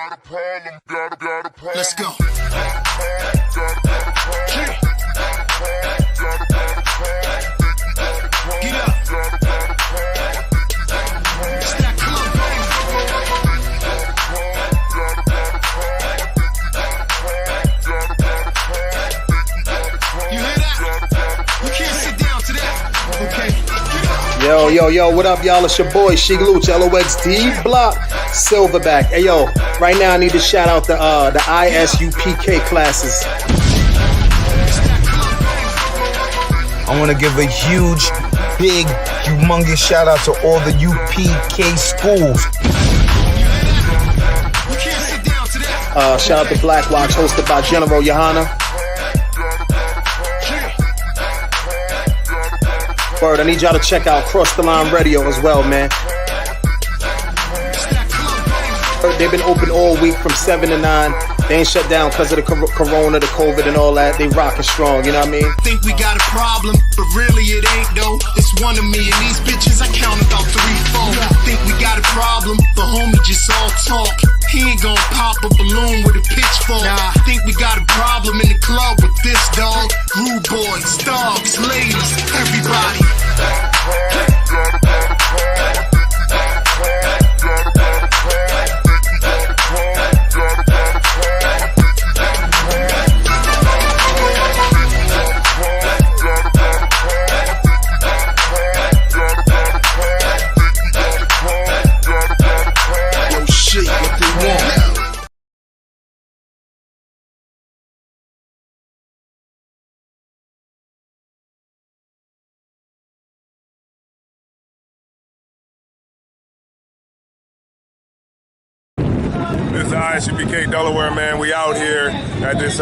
Let's go. Get up. It's that club, baby. You hear that? You can't sit down to that. Okay. Yo, what up, y'all? It's your boy, Shigluch, LOXD Block, Silverback. Hey, yo, right now I need to shout out the Isupk classes. I want to give a huge, big, humongous shout out to all the UPK schools. Shout out to Black Watch, hosted by General Johanna. Word, I need y'all to check out Cross the Line Radio as well, man. They've been open all week from 7 to 9. They ain't shut down because of the corona, the COVID and all that. They rockin' strong, you know what I mean? Think we got a problem, but really it ain't though. It's one of me and these bitches, I count about 3, 4. Think we got a problem, but homie just all talk. He ain't gon' pop a balloon with a pitchfork. Nah, think we got a problem in the club with this dog. Rude boys, dogs, ladies, everybody. This is Isupk Delaware, man. We out here at this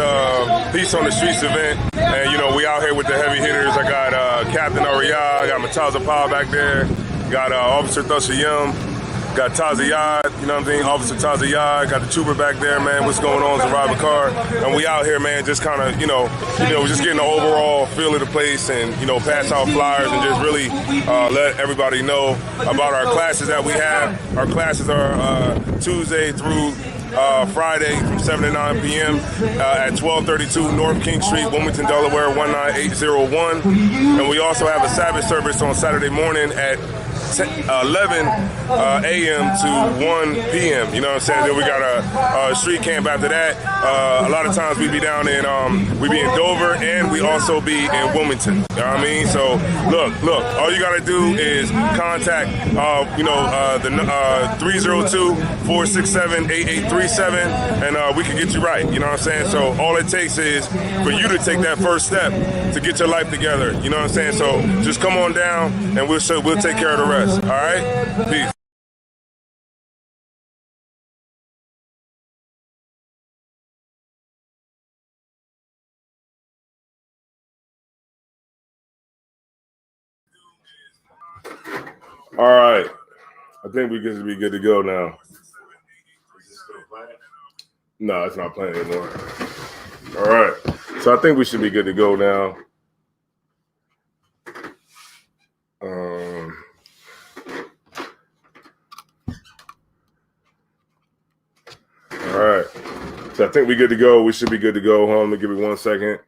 Peace on the Streets event, and you know we out here with the heavy hitters. I got Captain Ariyah, I got Mataza Powell back there, got Officer Thusayum, got Tazayad, you know what I'm saying, Officer Tazayad, got the trooper back there, man. What's going on? Zara Bakar, and we out here, man, just kind of, you know, just getting the overall feel of the place, and pass out flyers and just really let everybody know about our classes that we have. Our classes are Tuesday through Friday from 7 to 9 p.m. At 1232 North King Street, Wilmington, Delaware 19801. And we also have a Sabbath service on Saturday morning at 11 a.m. to 1 p.m. You know what I'm saying? Then we got a street camp after that. A lot of times we be down in Dover, and we also be in Wilmington. You know what I mean? So look, all you gotta do is contact the 302-467-8837, and we can get you right. You know what I'm saying? So all it takes is for you to take that first step to get your life together. You know what I'm saying? So just come on down, and we'll take care of the rest. All right? Peace. All right. I think we can be good to go now. No, it's not playing anymore. All right. So I think we should be good to go now. All right. So I think we're good to go. We should be good to go. Hold on, let me give me 1 second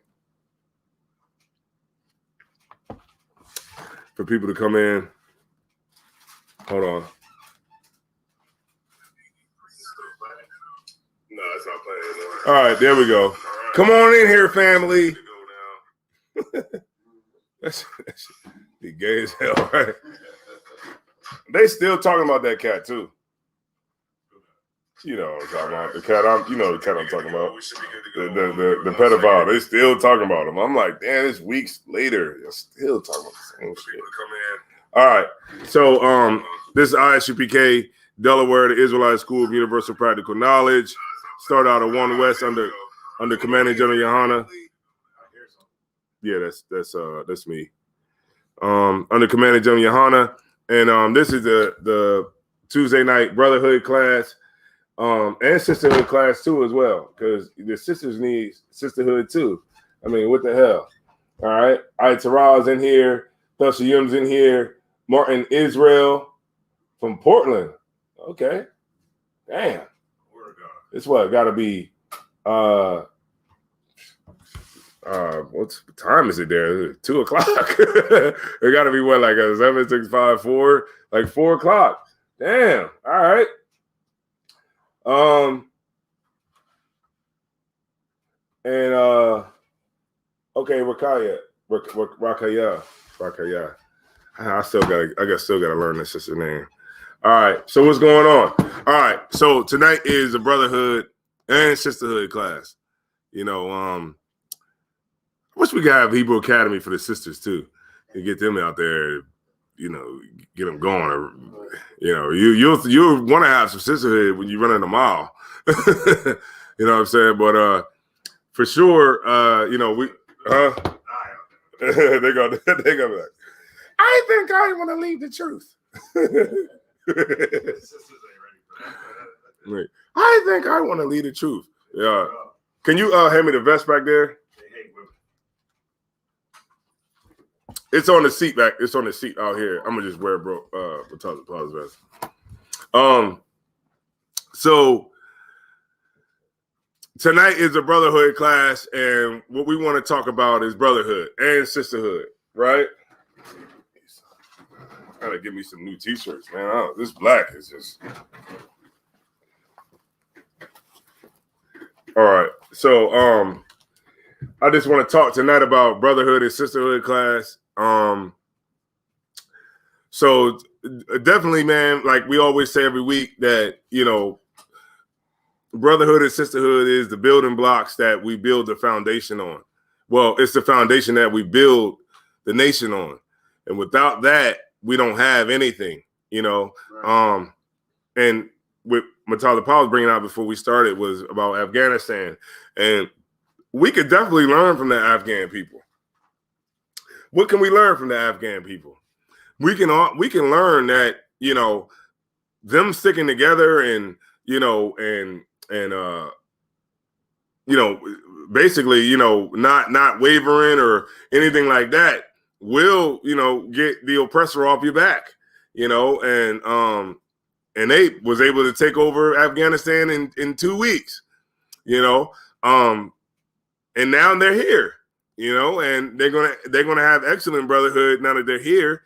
for people to come in. Hold on. No, it's not playing anymore. All right, there we go. Come on in here, family. That's be gay as hell, right? They still talking about that cat too. You know what I'm talking about. The cat, you know the cat I'm talking about. The pedophile. They still talking about him. I'm like, damn, it's weeks later. They're still talking about the same shit. All right. So this is ISUPK, Delaware, the Israelite School of Universal Practical Knowledge. Start out at 1 West under Commanding General Johanna. Yeah, that's me. Under Commanding General Johanna. And this is the Tuesday night Brotherhood class. And sisterhood class too as well, because the sisters need sisterhood too. I mean, what the hell? All right. Taraz's in here. Thusayum's in here. Martin Israel from Portland. Okay. Damn. It's what got to be. What time is it there? 2 o'clock. It got to be what, like a 7, 6, 5, 4, like 4 o'clock. Damn. All right. And okay, Rakaya. I still gotta learn this sister name. All right. So what's going on? All right. So tonight is the Brotherhood and Sisterhood class. You know, I wish we could have Hebrew Academy for the sisters too, and get them out there. You know, get them going. Or, you know, you'll want to have some sisterhood when you run in a mile. You know what I'm saying? But for sure, you know, we they go back. I think I want to leave the truth. I think I want to leave the truth. Yeah. Can you hand me the vest back there? It's on the seat back. It's on the seat out here. I'm gonna just wear Pause vest. So tonight is a brotherhood class, and what we want to talk about is brotherhood and sisterhood, right? Gotta give me some new t-shirts, man. This black is just all right. So I just want to talk tonight about brotherhood and sisterhood class. So definitely, man, like we always say every week that, you know, brotherhood and sisterhood is the building blocks that we build the foundation on. Well, it's the foundation that we build the nation on. And without that, we don't have anything, you know. Right. And what Murtaza Paul was bringing out before we started was about Afghanistan. And we could definitely learn from the Afghan people. What can we learn from the Afghan people? We can learn that, you know, them sticking together and, you know, and you know, basically, you know, not wavering or anything like that will, you know, get the oppressor off your back, you know, and they was able to take over Afghanistan in 2 weeks, you know, and now they're here, you know, and they're gonna have excellent brotherhood now that they're here,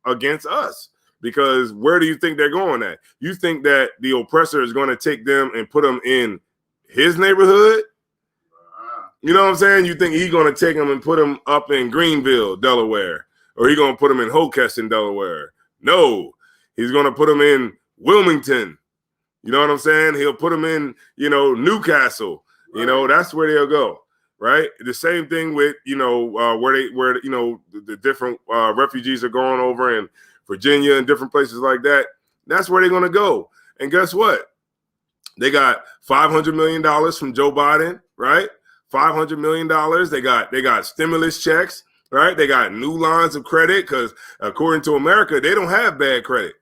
against us. Because where do you think they're going at? You think that the oppressor is going to take them and put them in his neighborhood? You know what I'm saying? You think he's going to take them and put them up in Greenville, Delaware, or he's going to put them in Hocassin, Delaware? No, he's going to put them in Wilmington. You know what I'm saying? He'll put them in, you know, Newcastle. Right. You know, that's where they'll go. Right. The same thing with, you know, where you know, the different refugees are going over in Virginia and different places like that. That's where they're going to go. And guess what? They got $500 million from Joe Biden, right? $500 million. They got stimulus checks, right? They got new lines of credit because according to America, they don't have bad credit.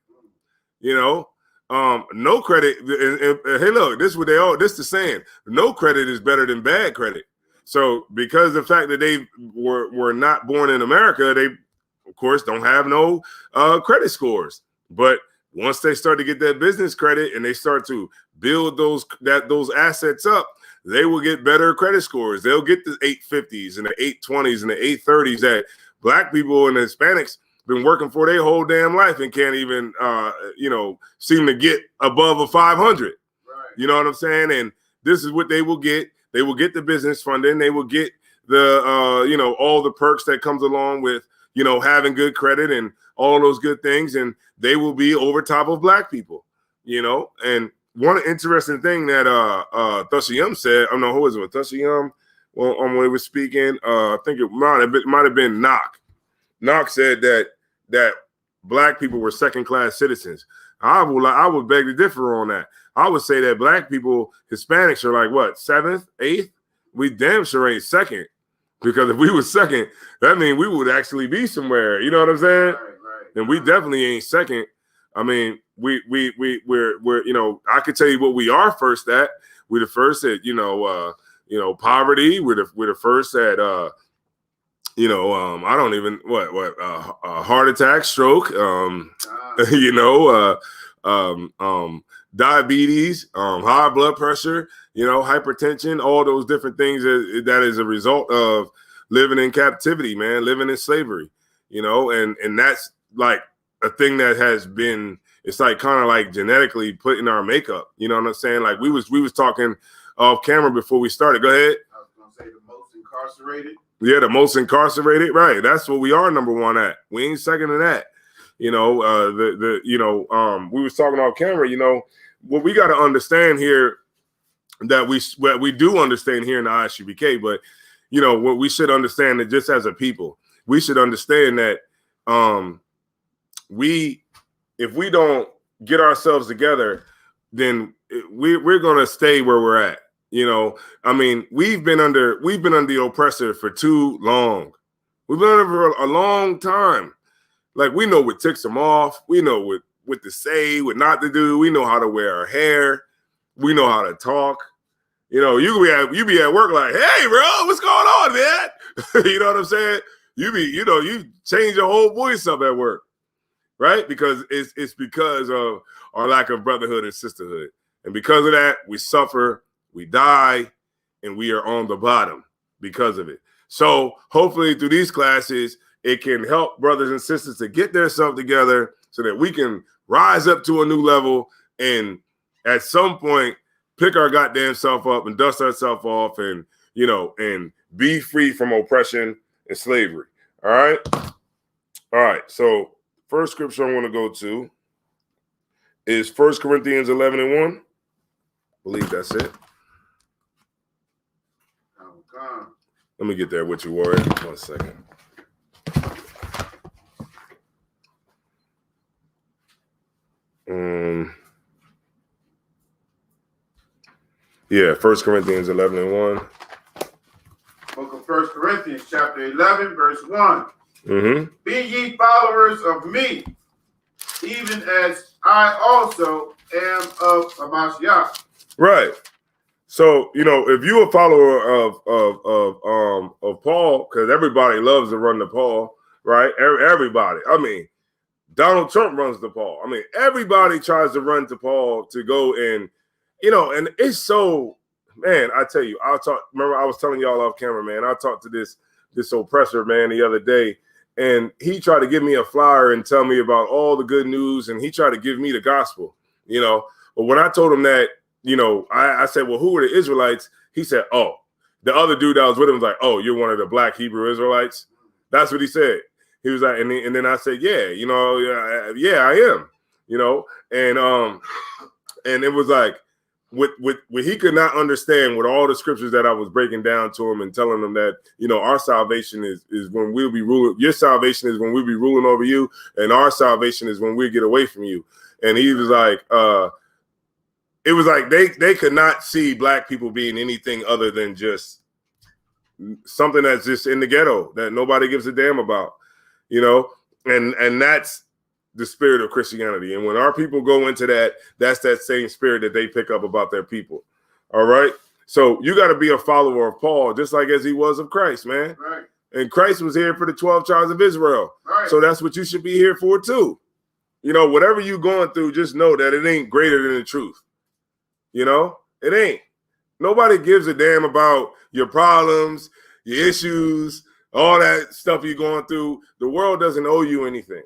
You know, no credit. And hey, look, this is what this is the saying. No credit is better than bad credit. So because of the fact that they were not born in America, they, of course, don't have no credit scores. But once they start to get that business credit and they start to build those assets up, they will get better credit scores. They'll get the 850s and the 820s and the 830s that black people and Hispanics been working for their whole damn life and can't even, you know, seem to get above a 500. Right. You know what I'm saying? And this is what they will get. They will get the business funding. They will get the, you know, all the perks that comes along with, you know, having good credit and all those good things. And they will be over top of black people, you know. And one interesting thing that Thashiyam said, I don't know who was it, Thashiyam, well, when he was speaking, I think it might have been Knock. Knock said that black people were second-class citizens. I would beg to differ on that. I would say that black people, Hispanics, are like what, 7th, 8th? We damn sure ain't second, because if we were second, that means we would actually be somewhere. You know what I'm saying? Right. And we definitely ain't second. I mean, we're you know, I could tell you what we are first at. We're the first at, you know, poverty. We're the first at you know, I don't even heart attack, stroke, you know, diabetes, high blood pressure, hypertension, all those different things that is a result of living in captivity, man, living in slavery, and that's like a thing that has been, it's like kind of like genetically put in our makeup. You know what I'm saying? Like we was talking off camera before we started. Go ahead. I was going to say the most incarcerated. Yeah, the most incarcerated, right? That's what we are number one at. We ain't second to that. We was talking off camera. What we got to understand here, that we do understand here in the ISUPK, but what we should understand that just as a people, we should understand that if we don't get ourselves together, then we're gonna stay where we're at. We've been under the oppressor for too long. We've been under for a long time. Like, we know what ticks them off. We know what to say, what not to do. We know how to wear our hair. We know how to talk. You be at work like, hey, bro, what's going on, man? You know what I'm saying? You change your whole voice up at work, right? Because it's because of our lack of brotherhood and sisterhood. And because of that, we suffer, we die, and we are on the bottom because of it. So hopefully through these classes, it can help brothers and sisters to get themselves together so that we can rise up to a new level and at some point pick our goddamn self up and dust ourselves off and be free from oppression and slavery. All right. So first scripture I want to go to is 1 Corinthians 11:1. I believe that's it. Let me get there with you, Warrior. 1 second. Yeah, 1 Corinthians 11:1. Book of 1 Corinthians, chapter 11, verse 1. Mm-hmm. Be ye followers of me, even as I also am of Hamashiach. Right. So, if you're a follower of Paul, because everybody loves to run to Paul, right? Everybody. Donald Trump runs to Paul. Everybody tries to run to Paul to go and, and it's so, man, I tell you, remember I was telling y'all off camera, man, I talked to this oppressor, man, the other day, and he tried to give me a flyer and tell me about all the good news, and he tried to give me the gospel, but when I told him that, I said, well, who are the Israelites? He said, oh, the other dude that was with him was like, oh, you're one of the black Hebrew Israelites. That's what he said. He was like, and then I said, yeah, I am, and it was like, what he could not understand with all the scriptures that I was breaking down to him and telling him that, our salvation is when we'll be ruling. Your salvation is when we'll be ruling over you, and our salvation is when we get away from you. And he was like, it was like they could not see black people being anything other than just something that's just in the ghetto that nobody gives a damn about, and that's the spirit of Christianity. And when our people go into that, that's that same spirit that they pick up about their people. All right. So you got to be a follower of Paul, just like as he was of Christ, man. Right. And Christ was here for the 12 tribes of Israel. Right. So that's what you should be here for too. Whatever you're going through, just know that it ain't greater than the truth. It ain't. Nobody gives a damn about your problems, your issues, all that stuff you're going through. The world doesn't owe you anything.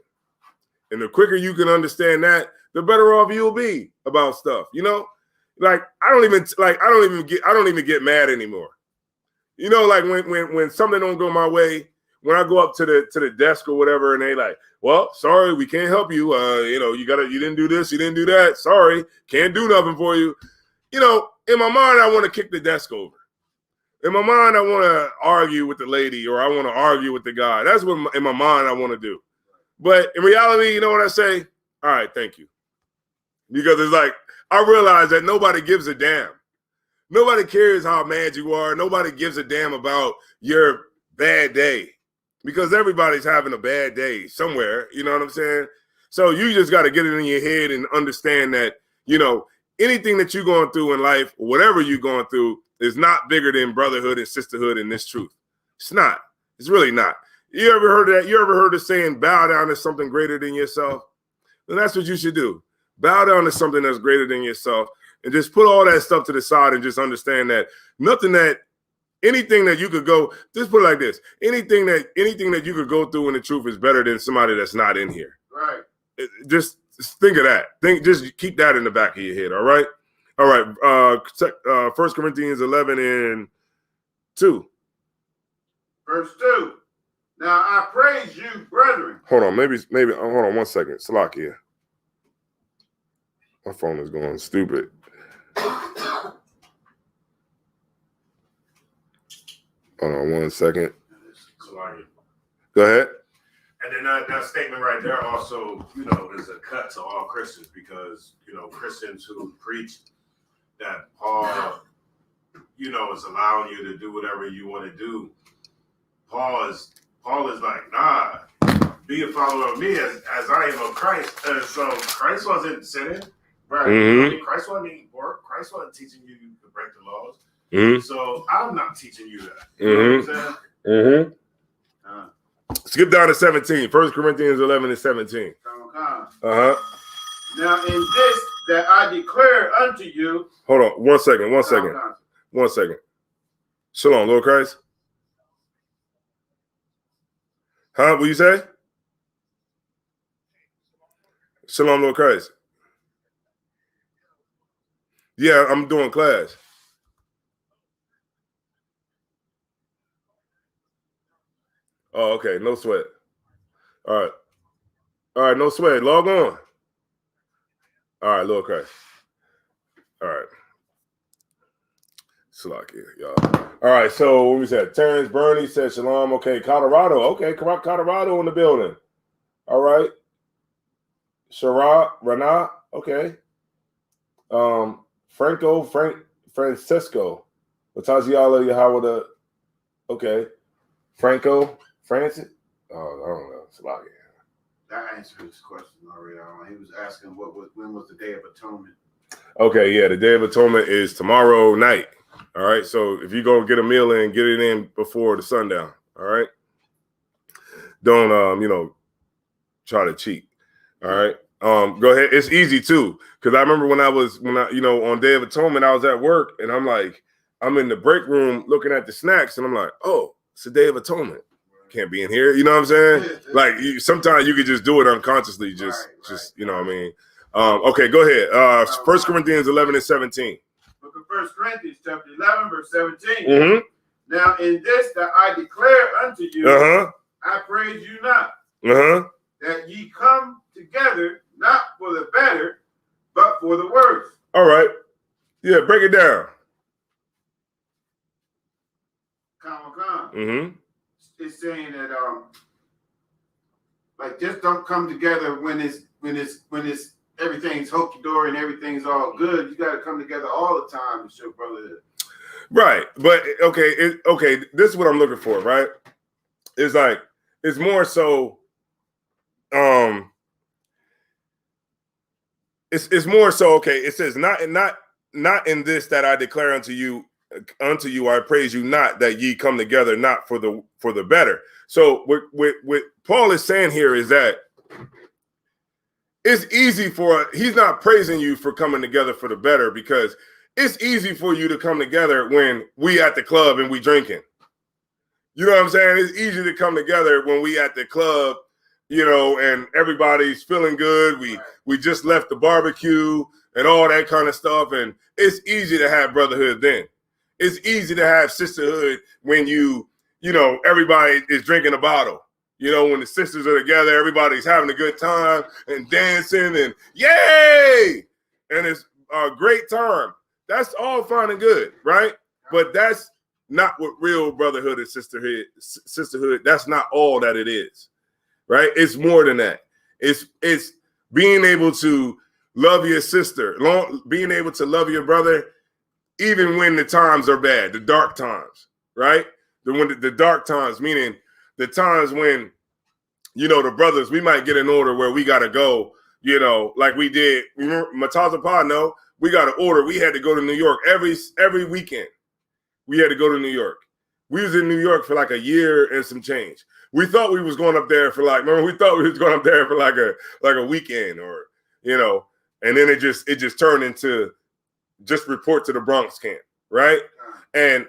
And the quicker you can understand that, the better off you'll be about stuff. Like I don't even get mad anymore. Like when something don't go my way, when I go up to the desk or whatever, and they like, well, sorry, we can't help you. You didn't do this, you didn't do that. Sorry, can't do nothing for you. In my mind, I want to kick the desk over. In my mind, I want to argue with the lady, or I want to argue with the guy. That's what in my mind I want to do. But in reality, you know what I say? All right, thank you. Because it's like, I realize that nobody gives a damn. Nobody cares how mad you are. Nobody gives a damn about your bad day. Because everybody's having a bad day somewhere. You know what I'm saying? So you just got to get it in your head and understand that, anything that you're going through in life, whatever you're going through, is not bigger than brotherhood and sisterhood in this truth. It's not. It's really not. You ever heard that? You ever heard the saying, bow down to something greater than yourself? Then that's what you should do. Bow down to something that's greater than yourself, and just put all that stuff to the side and just understand that anything that you could go, just put it like this: anything that you could go through in the truth is better than somebody that's not in here. Right. Just think of that. Just keep that in the back of your head. All right. 1 Corinthians 11 and 2. Verse 2. Now I praise you, brethren. Hold on, maybe. Hold on 1 second. Salakia. My phone is going stupid. Hold on 1 second. Go ahead. And then that statement right there also, is a cut to all Christians because, Christians who preach that Paul, is allowing you to do whatever you want to do. Paul is like, nah, be a follower of me as I am of Christ. And so Christ wasn't sinning, right? Mm-hmm. Christ wasn't eating pork. Christ wasn't teaching you to break the laws. Mm-hmm. So I'm not teaching you that. Mm-hmm. You know what I'm saying? Mm-hmm. Skip down to 17. 1 Corinthians 11 and 17. Now in this that I declare unto you. Hold on 1 second. 1 second. 1 second. Shalom, Lord Christ. Huh? What you say? Shalom, Lord Christ. Yeah, I'm doing class. Oh, okay. No sweat. All right. No sweat. Log on. All right, Lord Christ. All right. Salakia, y'all. All right, so what we said? Terrence Bernie said shalom. Okay, Colorado. Okay, Colorado in the building. All right. Shara, Rana. Okay. Francisco. Wataziala Yahawada. Okay. Franco. Francis. Oh, I don't know. Salakia. That answered his question already. He was asking when was the Day of Atonement? Okay, yeah, the Day of Atonement is tomorrow night. All right, so if you go get a meal in, get it in before the sundown. All right, don't try to cheat. All right, go ahead. It's easy too, because I remember when I on Day of Atonement, I was at work and I'm in the break room looking at the snacks and I'm like, oh, it's the Day of Atonement. Can't be in here. You know what I'm saying? Like sometimes you could just do it unconsciously. Just you know what I mean. Okay, go ahead. 1 Corinthians 11 and 17. Book of 1 Corinthians chapter 11 verse 17. Mm-hmm. Now in this that I declare unto you, I praise you not, that ye come together not for the better, but for the worse. All right. Yeah, break it down. Mm-hmm. It's saying that like just don't come together when it's everything's hokey dory and everything's all good. You got to come together all the time to show brotherhood. Right, but okay. This is what I'm looking for. Right, it's like it's more so. It's more so. Okay, it says not in this that I declare unto you I praise you not, that ye come together not for the better. So what Paul is saying here is that it's easy he's not praising you for coming together for the better, because it's easy for you to come together when we at the club and we drinking. You know what I'm saying? It's easy to come together when we at the club, and everybody's feeling good. We just left the barbecue and all that kind of stuff, and it's easy to have brotherhood then. It's easy to have sisterhood when everybody is drinking a bottle. When the sisters are together, everybody's having a good time and dancing and yay! And it's a great time. That's all fine and good, right? But that's not what real brotherhood and sisterhood, that's not all that it is, right? It's more than that. It's being able to love your sister, being able to love your brother, even when the times are bad, the dark times, right? The dark times, meaning the times when, the brothers, we might get an order where we got to go, like we did. Remember, Matazapa, no, we got an order. We had to go to New York every weekend. We had to go to New York. We was in New York for like a year and some change. We thought we was going up there for we thought we was going up there for like a weekend or, And then it just turned into just report to the Bronx camp, right? And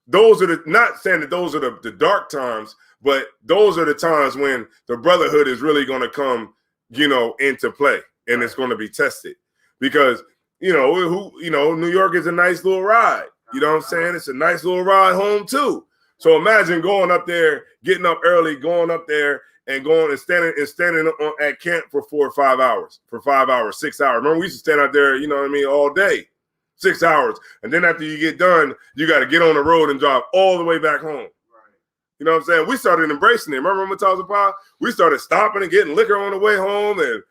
those are not saying that those are the dark times, but those are the times when the brotherhood is really going to come, into play, and it's going to be tested because, New York is a nice little ride. You know what I'm saying? It's a nice little ride home too. So imagine going up there, getting up early, going up there and going and standing at camp for 4 or 5 hours, 6 hours. Remember, we used to stand out there, all day, 6 hours. And then after you get done, you got to get on the road and drive all the way back home. Right. You know what I'm saying? We started embracing it. Remember Mataz's Pa? We started stopping and getting liquor on the way home. And,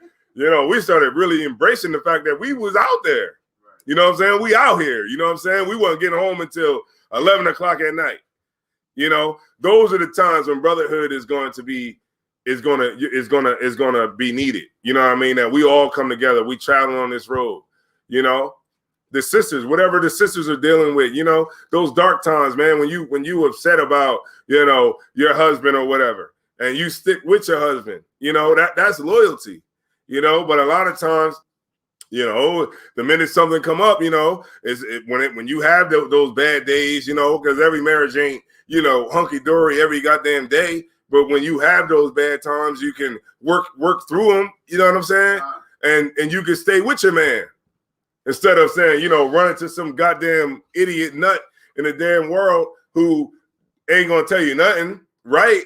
we started really embracing the fact that we was out there. Right. You know what I'm saying? We out here. You know what I'm saying? We wasn't getting home until 11 o'clock at night. Those are the times when brotherhood is going to be needed. You know what I mean? That we all come together. We travel on this road. The sisters, whatever the sisters are dealing with, those dark times, man, when you upset about, your husband or whatever, and you stick with your husband, that's loyalty, but a lot of times, the minute something come up, when you have those bad days, because every marriage ain't, hunky-dory every goddamn day. But when you have those bad times, you can work through them. You know what I'm saying? And you can stay with your man instead of saying, run into some goddamn idiot nut in the damn world who ain't gonna tell you nothing, right?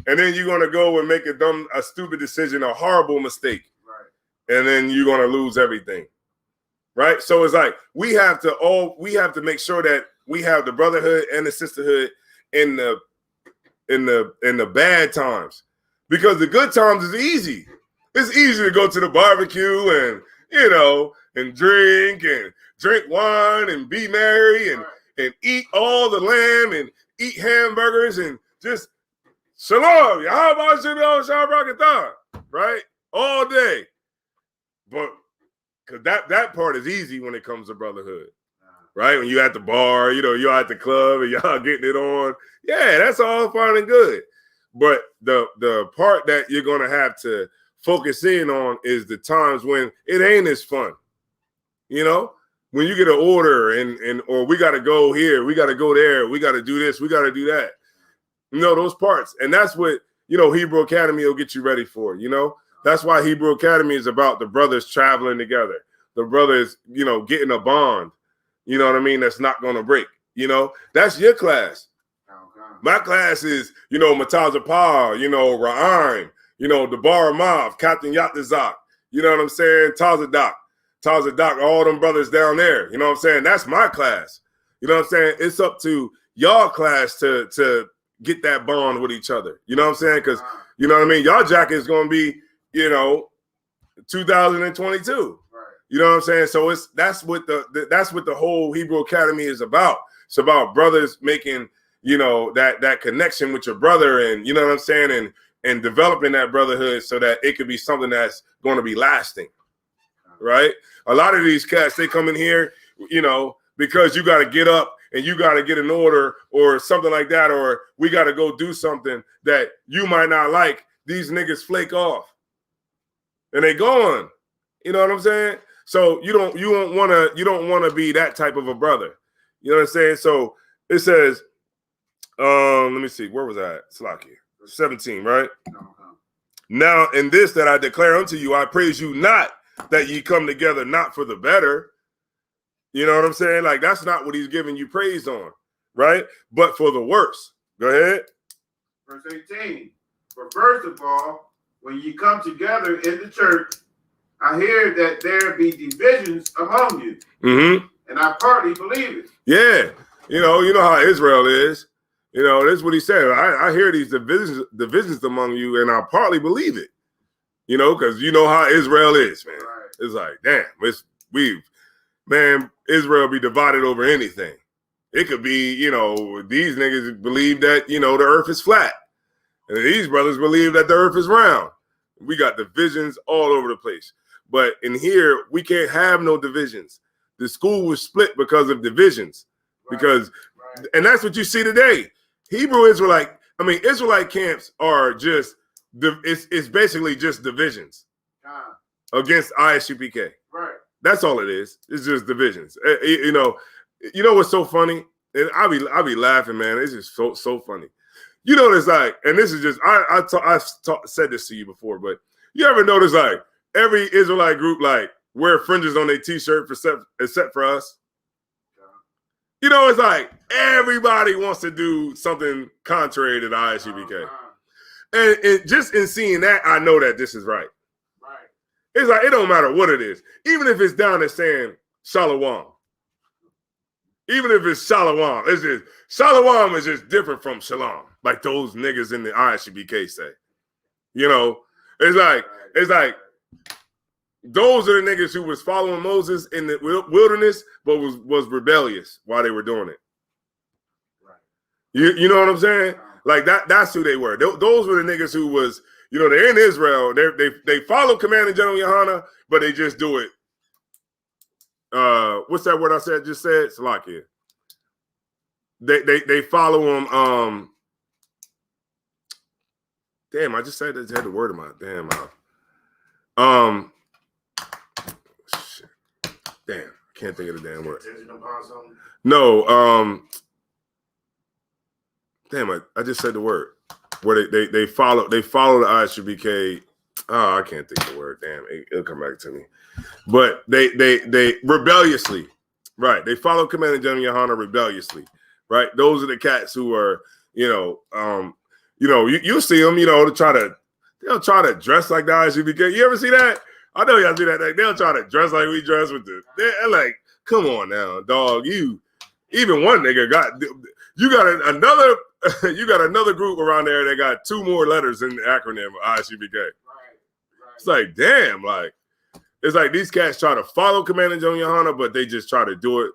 And then you're gonna go and make a stupid decision, a horrible mistake, right? And then you're gonna lose everything, right? So it's like we have to make sure that we have the brotherhood and the sisterhood in the bad times, because the good times is easy. It's easy to go to the barbecue and and drink wine and be merry and eat all the lamb and eat hamburgers and just shalom, right, all day. But because that part is easy when it comes to brotherhood. Right? When you're at the bar, you're at the club and y'all getting it on. Yeah, that's all fine and good. But the part that you're going to have to focus in on is the times when it ain't as fun. When you get an order or we got to go here, we got to go there, we got to do this, we got to do that. Those parts. And that's what, Hebrew Academy will get you ready for, That's why Hebrew Academy is about the brothers traveling together. The brothers, getting a bond. You know what I mean? That's not going to break. That's your class. My class is, Mataza Pa, Ra'aim, Debar Mav, Captain Yatazak. You know what I'm saying? Tazadak, all them brothers down there. You know what I'm saying? That's my class. You know what I'm saying? It's up to y'all class to get that bond with each other. You know what I'm saying? Because, you know what I mean? Y'all jacket is going to be, 2022. You know what I'm saying? So that's what the whole Hebrew Academy is about. It's about brothers making, that connection with your brother, and you know what I'm saying, and developing that brotherhood so that it could be something that's going to be lasting. Right? A lot of these cats, they come in here, because you got to get up and you got to get an order or something like that, or we got to go do something that you might not like. These niggas flake off and they gone. You know what I'm saying? So you don't want to be that type of a brother. You know what I'm saying? So it says, let me see, where was I at? Slaki 17, right? Now in this that I declare unto you, I praise you not that ye come together not for the better. You know what I'm saying? Like, that's not what he's giving you praise on, right? But for the worse. Go ahead. Verse 18. But first of all, when you come together in the church, I hear that there be divisions among you. Mm-hmm. And I partly believe it. Yeah. You know how Israel is. That's what he said. I hear these divisions among you, and I partly believe it. Because you know how Israel is, man. Right. It's like, damn, Israel be divided over anything. It could be, these niggas believe that, the earth is flat. And these brothers believe that the earth is round. We got divisions all over the place. But in here, we can't have no divisions. The school was split because of divisions. Right. And that's what you see today. Israelite camps are just, it's basically just divisions against ISUPK. Right. That's all it is. It's just divisions. You know what's so funny? And I be laughing, man. It's just so funny. You know, it's like, and this is just I've said this to you before, but you ever notice like every Israelite group like wear fringes on their t-shirt except for us? You know, it's like everybody wants to do something contrary to the ISUPK. And just in seeing that, I know that this is right. Right. It's like, it don't matter what it is. Even if it's down to saying Shalom. Even if it's Shalom, it's just, Shalom is just different from Shalom. Like those niggas in the ISUPK say. You know, it's like, those are the niggas who was following Moses in the wilderness, but was rebellious while they were doing it. Right. You know what I'm saying? Like that's who they were. Those were the niggas who was, you know, they're in Israel. They follow Commanding General Yohana, but they just do it. What's that word I just said? Salakia. They follow him. Damn, I just had the word in my damn mouth. Shit. Damn, I can't think of the damn word. No, damn, I just said the word. Where they follow the ISUPK. Oh, I can't think of the word. Damn, it'll come back to me. But they rebelliously, right? They follow Commander General Yohana rebelliously, right? Those are the cats who are, you'll see them, they'll try to dress like the ISUPK. You ever see that? I know y'all see that. They'll try to dress like we dress with they're like, come on now, dog. Even one nigga you got another group around there that got 2 more letters in the acronym of ISUPK. Right. It's like, damn, like, it's like these cats try to follow Commander General Yohana, but they just try to do it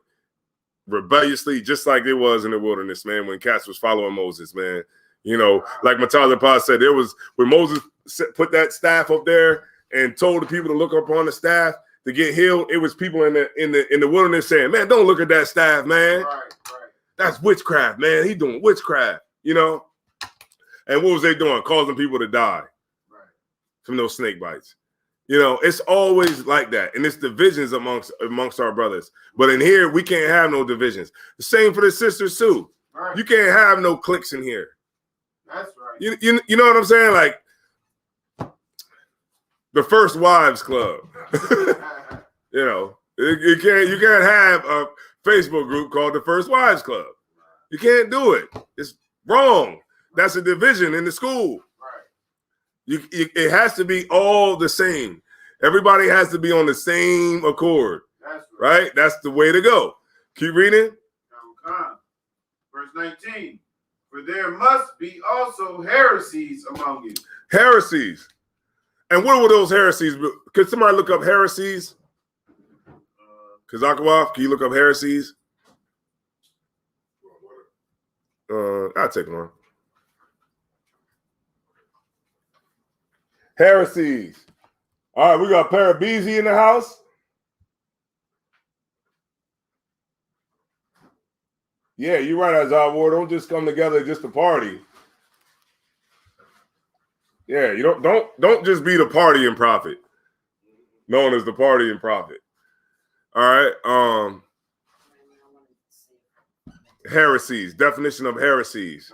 rebelliously, just like it was in the wilderness, man, when cats was following Moses, man. You know, like Mataza Pa said, there was when Moses put that staff up there and told the people to look up on the staff to get healed. It was people in the wilderness saying, man, don't look at that staff, man. Right. That's witchcraft, man. He doing witchcraft, you know? And what was they doing? Causing people to die from those snake bites. You know, it's always like that. And it's divisions amongst our brothers. But in here, we can't have no divisions. The same for the sisters, too. Right. You can't have no cliques in here. That's right. You know what I'm saying? Like, the First Wives Club. You know, you can't have a Facebook group called the First Wives Club. You can't do it. It's wrong. That's a division in the school. Right. It has to be all the same. Everybody has to be on the same accord. That's right. That's the way to go. Keep reading. Verse 19. For there must be also heresies among you. Heresies. And what were those heresies? Could somebody look up heresies? Kazakawaf, can you look up heresies? I'll take one. Heresies. All right, we got Parabeezy in the house. Yeah, you're right, Azar Ward. Don't just come together just to party. Yeah, you don't just be the party and prophet, known as the party and prophet. All right. Heresies. Definition of heresies.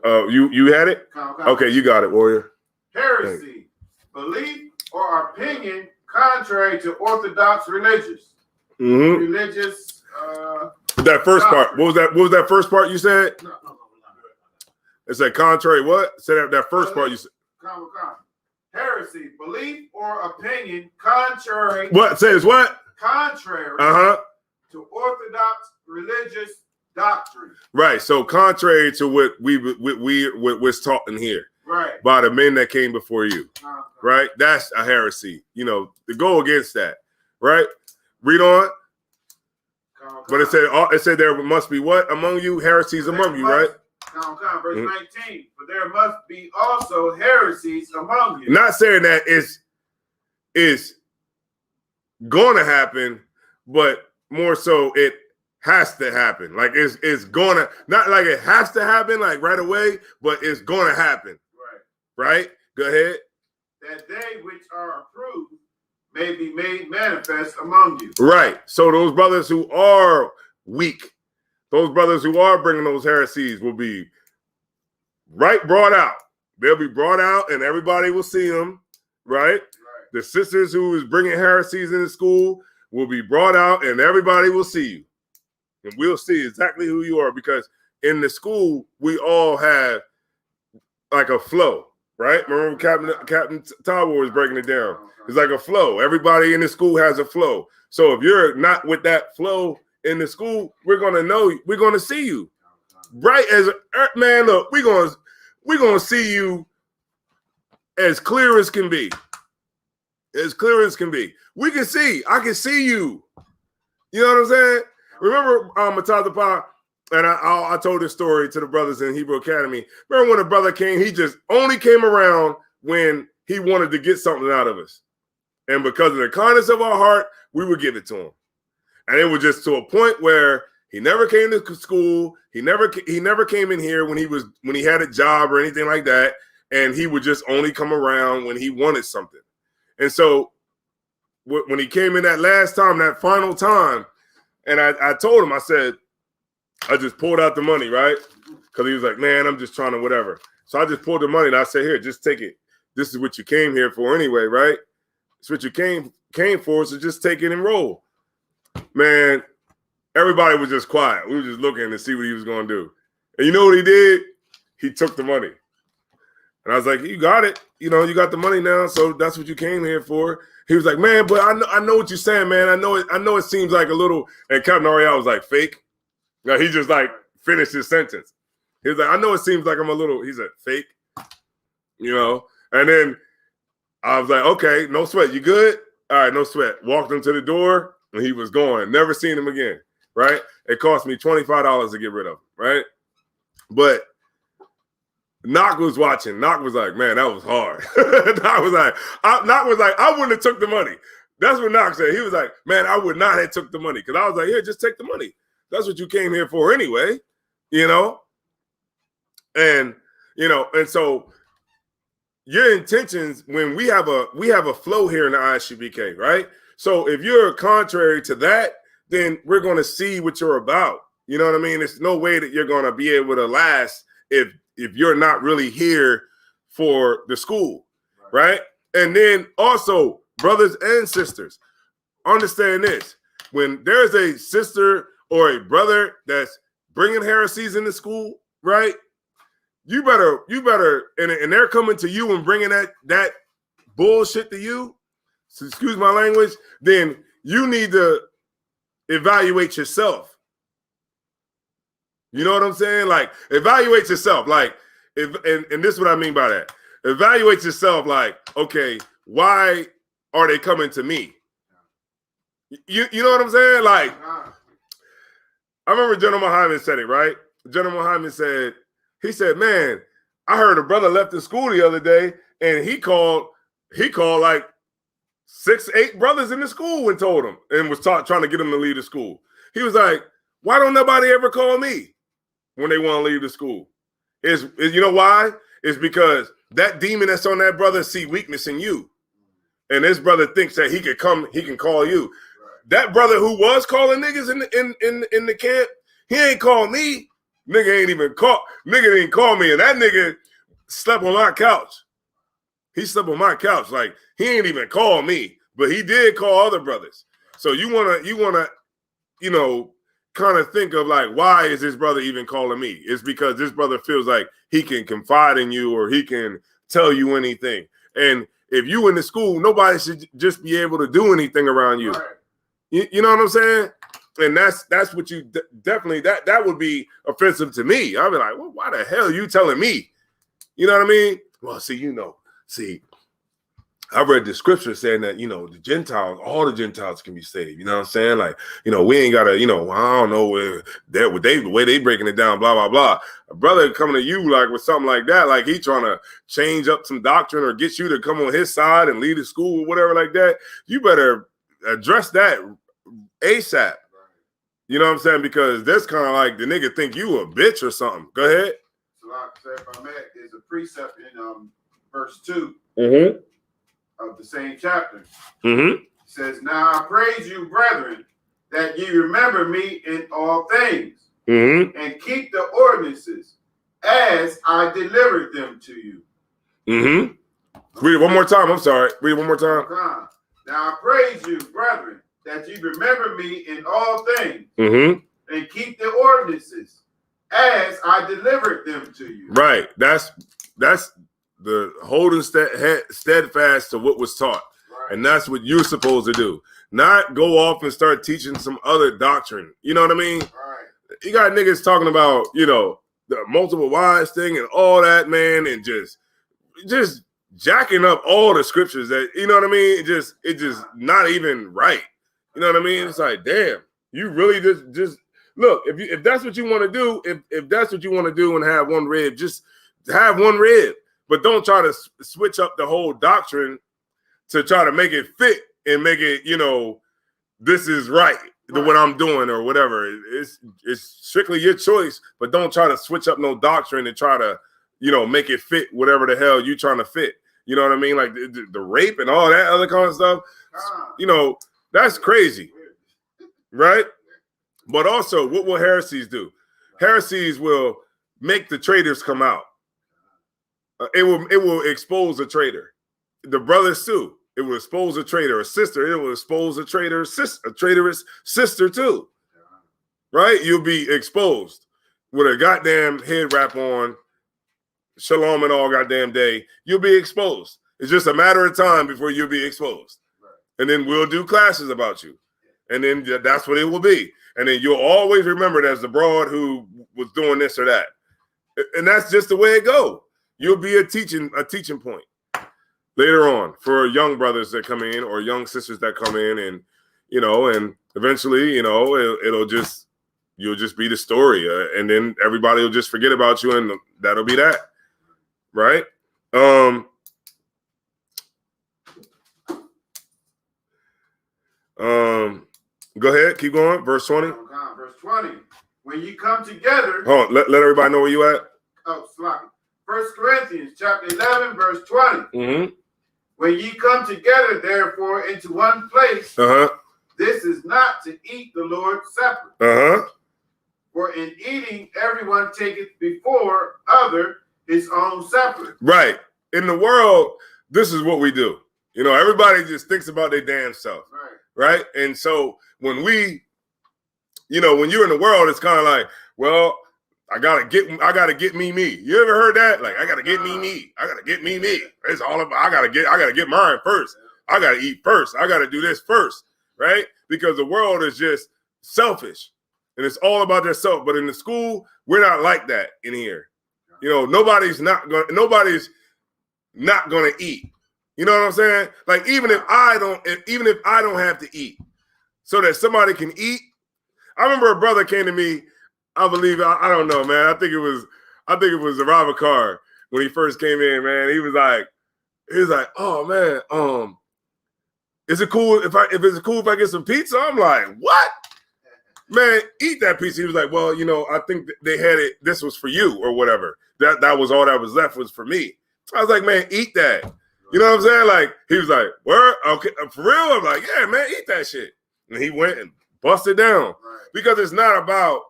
You had it? Okay, you got it, warrior. Heresy, belief or opinion contrary to orthodox religious. Mm-hmm. Religious. That first part. What was that first part you said? No. It said contrary. What? Say that first part you said. Heresy, belief or opinion contrary. What? Say it's what? Contrary. To orthodox religious doctrine. Right. So contrary to what was taught in here. Right. By the men that came before you. Right. That's a heresy. You know, to go against that. Right. Read on. But it said there must be what among you? Heresies among you, right? Verse 19. For there must be also heresies among you. Not saying that it's going to happen, but more so it has to happen. Like it's going to, not like it has to happen like right away, but it's going to happen. Right? Go ahead. That they which are approved may be made manifest among you. Right. So those brothers who are weak, those brothers who are bringing those heresies will be brought out. They'll be brought out and everybody will see them, right? The sisters who is bringing heresies into school will be brought out and everybody will see you. And we'll see exactly who you are, because in the school, we all have like a flow, right? Remember Captain Tower was breaking it down. It's like a flow. Everybody in the school has a flow. So if you're not with that flow in the school, we're gonna know, we're gonna see you. Bright as man, look, we're gonna see you as clear as can be. As clear as can be. We can see. I can see you. You know what I'm saying? Remember Mataza Pa, and I told this story to the brothers in Hebrew Academy. Remember when a brother came, he just only came around when he wanted to get something out of us. And because of the kindness of our heart, we would give it to him. And it was just to a point where he never came to school. He never came in here when he had a job or anything like that. And he would just only come around when he wanted something. And so when he came in that last time, that final time, and I told him, I said, I just pulled out the money, right? Because he was like, man, I'm just trying to whatever. So I just pulled the money and I said, here, just take it. This is what you came here for anyway, right? It's what you came for, so just take it and roll. Man, everybody was just quiet. We were just looking to see what he was going to do. And you know what he did? He took the money. And I was like, you got it. You know, you got the money now, so that's what you came here for. He was like, man, but I know what you're saying, man. I know it seems like a little, and Captain Ariel was like, fake. No, he just like finished his sentence. He was like, I know it seems like I'm a little, he said, fake. You know? And then I was like, okay, no sweat. You good? All right, no sweat. Walked him to the door and he was gone. Never seen him again, right? It cost me $25 to get rid of him, right? But Knock was watching. Knock was like, man, that was hard. Knock was like, I wouldn't have took the money. That's what Knock said. He was like, man, I would not have took the money. Because I was like, here, just take the money. That's what you came here for anyway, you know? And, you know, and so your intentions, when we have a flow here in the ISUBK, right? So if you're contrary to that, then we're going to see what you're about. You know what I mean? There's no way that you're going to be able to last if you're not really here for the school, right? And then also, brothers and sisters, understand this. When there's a sister or a brother that's bringing heresies into school, right? You better, and they're coming to you and bringing that bullshit to you, so excuse my language, then you need to evaluate yourself. You know what I'm saying? Like, evaluate yourself. Like, and this is what I mean by that. Evaluate yourself like, okay, why are they coming to me? You know what I'm saying? Like, I remember General Muhammad said it, right? General Muhammad said, he said, man, I heard a brother left the school the other day and he called like 6-8 brothers in the school and told them and was trying to get them to leave the school. He was like, why don't nobody ever call me when they want to leave the school? Is you know why? It's because that demon that's on that brother see weakness in you. And this brother thinks that he can call you. Right. That brother who was calling niggas in the camp, he ain't called me. Nigga didn't call me. And that nigga slept on my couch. He slept on my couch. Like, he ain't even called me, but he did call other brothers. So you wanna, you know, kind of think of like, why is this brother even calling me? It's because this brother feels like he can confide in you or he can tell you anything. And if you in the school, nobody should just be able to do anything around you. Right. You know what I'm saying? And that's what you definitely, that would be offensive to me. I'd be like, well, why the hell are you telling me? You know what I mean? Well, see, I read the scripture saying that, you know, the Gentiles, all the Gentiles can be saved. You know what I'm saying? Like, you know, we ain't got to, you know, I don't know the way they breaking it down, blah, blah, blah. A brother coming to you like with something like that, like he trying to change up some doctrine or get you to come on his side and lead the school or whatever like that. You better address that ASAP. You know what I'm saying? Because that's kind of like the nigga think you a bitch or something. Go ahead. So like I said, if I met, there's a precept in verse 2. Mm-hmm. of the same chapter. Mm-hmm. It says, now I praise you, brethren, that ye remember me in all things, and keep the ordinances as I delivered them to you. Read it one more time. I'm sorry. Read it one more time. Now I praise you, brethren, that ye remember me in all things, and keep the ordinances as I delivered them to you. Right. That's the holding steadfast to what was taught. Right. And that's what you're supposed to do. Not go off and start teaching some other doctrine. You know what I mean? Right. You got niggas talking about, you know, the multiple wives thing and all that, man, and just jacking up all the scriptures that, you know what I mean? It just not even right. You know what I mean? It's like, damn, you really just look, if that's what you want to do, if that's what you want to do and have one rib, just have one rib. But don't try to switch up the whole doctrine to try to make it fit and make it, you know, this is right, what I'm doing or whatever. It's strictly your choice, but don't try to switch up no doctrine and try to, you know, make it fit whatever the hell you trying to fit. You know what I mean? Like the rape and all that other kind of stuff. You know, that's crazy, right? But also, what will heresies do? Heresies will make the traitors come out. It will expose a traitor. The brothers too. It will expose a traitor, a sister. It will expose a traitor, a traitorous sister too. Right? You'll be exposed with a goddamn head wrap on, shalom and all goddamn day. You'll be exposed. It's just a matter of time before you'll be exposed. And then we'll do classes about you. And then that's what it will be. And then you'll always remember it as the broad who was doing this or that. And that's just the way it goes. You'll be a teaching point later on for young brothers that come in or young sisters that come in, and you know, and eventually, you know, you'll just be the story, and then everybody will just forget about you, and that'll be that, right? Go ahead, keep going. Verse 20. Verse 20. When you come together. Hold on, let everybody know where you at. Oh, sloppy. 1 Corinthians chapter 11, verse 20. When ye come together, therefore, into one place, this is not to eat the Lord's Supper. For in eating, everyone taketh before other his own supper. Right. In the world, this is what we do. You know, everybody just thinks about their damn self. Right. And so when we, you know, when you're in the world, it's kind of like, well, I gotta get me. You ever heard that? Like, I gotta get me. I gotta get me. It's all about I gotta get mine first. I gotta eat first. I gotta do this first, right? Because the world is just selfish, and it's all about their self. But in the school, we're not like that in here. You know, nobody's not gonna eat. You know what I'm saying? Like, even if I don't have to eat, so that somebody can eat. I remember a brother came to me. I believe, I don't know, man. I think it was Ravakar when he first came in, man. He was like, oh man, is it cool if I get some pizza? I'm like, what? Man, eat that pizza. He was like, well, you know, I think they had it, this was for you or whatever. That was all that was left was for me. I was like, man, eat that. You know what I'm saying? Like, he was like, word? Okay, for real? I'm like, yeah, man, eat that shit. And he went and busted down. Because it's not about,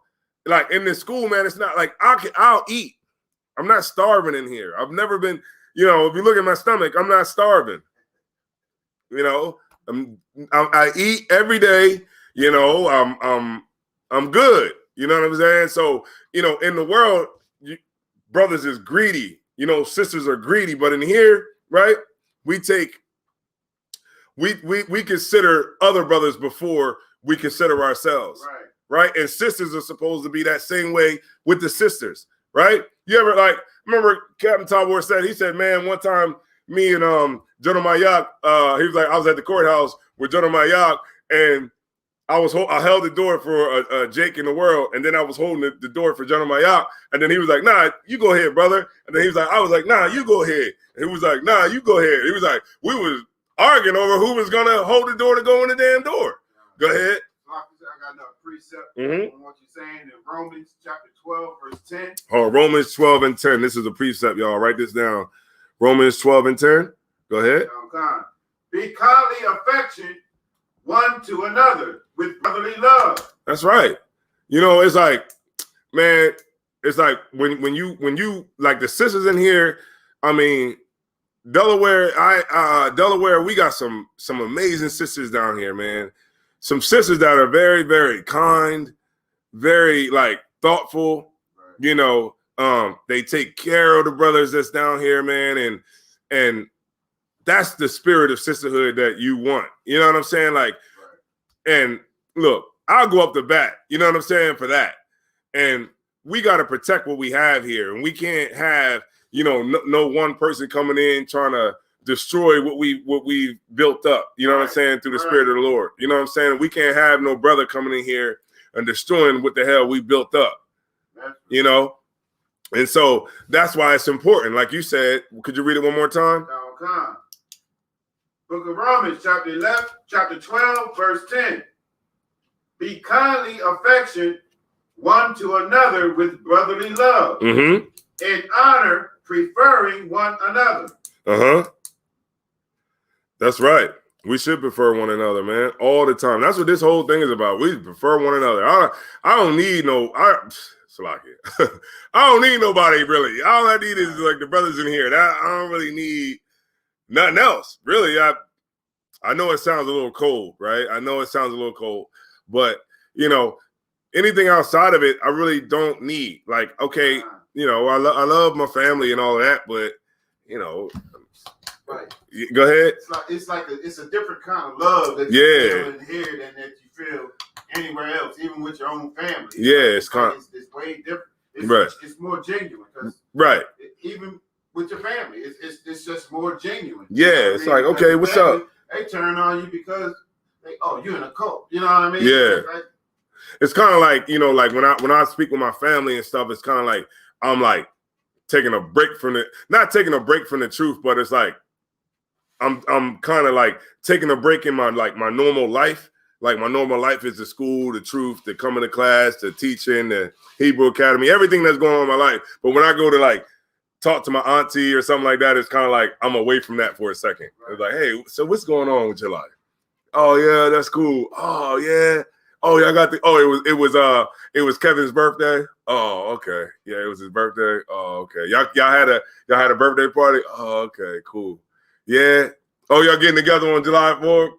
like, in this school, man, it's not like I'll eat. I'm not starving in here. I've never been, you know, if you look at my stomach, I'm not starving. You know, I eat every day. You know, I'm good. You know what I'm saying? So, you know, in the world, brothers is greedy. You know, sisters are greedy. But in here, right, we consider other brothers before we consider ourselves. Right? And sisters are supposed to be that same way with the sisters, right? You ever, like, remember Captain Tabor said, he said, man, one time me and General Mayak, he was like, I was at the courthouse with General Mayak, and I held the door for Jake in the World, and then I was holding the door for General Mayak, and then he was like, nah, you go ahead, brother. And then I was like, nah, you go ahead. And he was like, nah, you go ahead. He was like, we was arguing over who was gonna hold the door to go in the damn door. Go ahead. I got another precept on what you're saying in Romans chapter 12, verse 10. Oh, Romans 12 and 10. This is a precept, y'all. Write this down. Romans 12 and 10. Go ahead. Be kindly affectionate one to another with brotherly love. That's right. You know, it's like, man, it's like when you like the sisters in here. I mean, Delaware, Delaware, we got some amazing sisters down here, man. Some sisters that are very, very kind, very like thoughtful. Right. You know, they take care of the brothers that's down here, man, and that's the spirit of sisterhood that you want. You know what I'm saying? Like, Right. and look, I'll go up the bat. You know what I'm saying for that. And we got to protect what we have here, and we can't have, you know, no one person coming in trying to destroy what we built up. You know what I'm saying, through the spirit of the Lord. You know what I'm saying? We can't have no brother coming in here and destroying what the hell we built up. You know, and so that's why it's important. Like you said, could you read it one more time? Okay. Book of Romans, chapter 11, chapter 12, verse 10. Be kindly affectionate one to another with brotherly love, Mm-hmm. in honor, preferring one another. That's right. We should prefer one another, man, all the time. That's what this whole thing is about. We prefer one another. I don't need no. I don't need nobody really. All I need is like the brothers in here. I don't really need nothing else, really. I know it sounds a little cold, right? I know it sounds a little cold, but you know, anything outside of it, I really don't need. Like, okay, you know, I love my family and all that, but you know, right. Go ahead. It's a different kind of love that you feel in here than that you feel anywhere else, even with your own family. Yeah, it's way different. It's more genuine because even with your family, it's just more genuine. Yeah, you know it's like, okay, what's up? They turn on you because you're in a cult. You know what I mean? Yeah. It's kind of like, you know, like when I speak with my family and stuff, it's kind of like I'm like taking a break from not taking a break from the truth, but it's like I'm kind of like taking a break in my normal life. Like my normal life is the school, the truth, the coming to class, the teaching, the Hebrew Academy, everything that's going on in my life. But when I go to like talk to my auntie or something like that, it's kind of like I'm away from that for a second. Right. It's like, hey, so what's going on with your life? Oh yeah, that's cool. Oh yeah. Oh yeah, I got it was Kevin's birthday. Oh, okay. Yeah, it was his birthday. Oh, okay. Y'all had a birthday party? Oh, okay, cool. Yeah. Oh, y'all getting together on July 4th?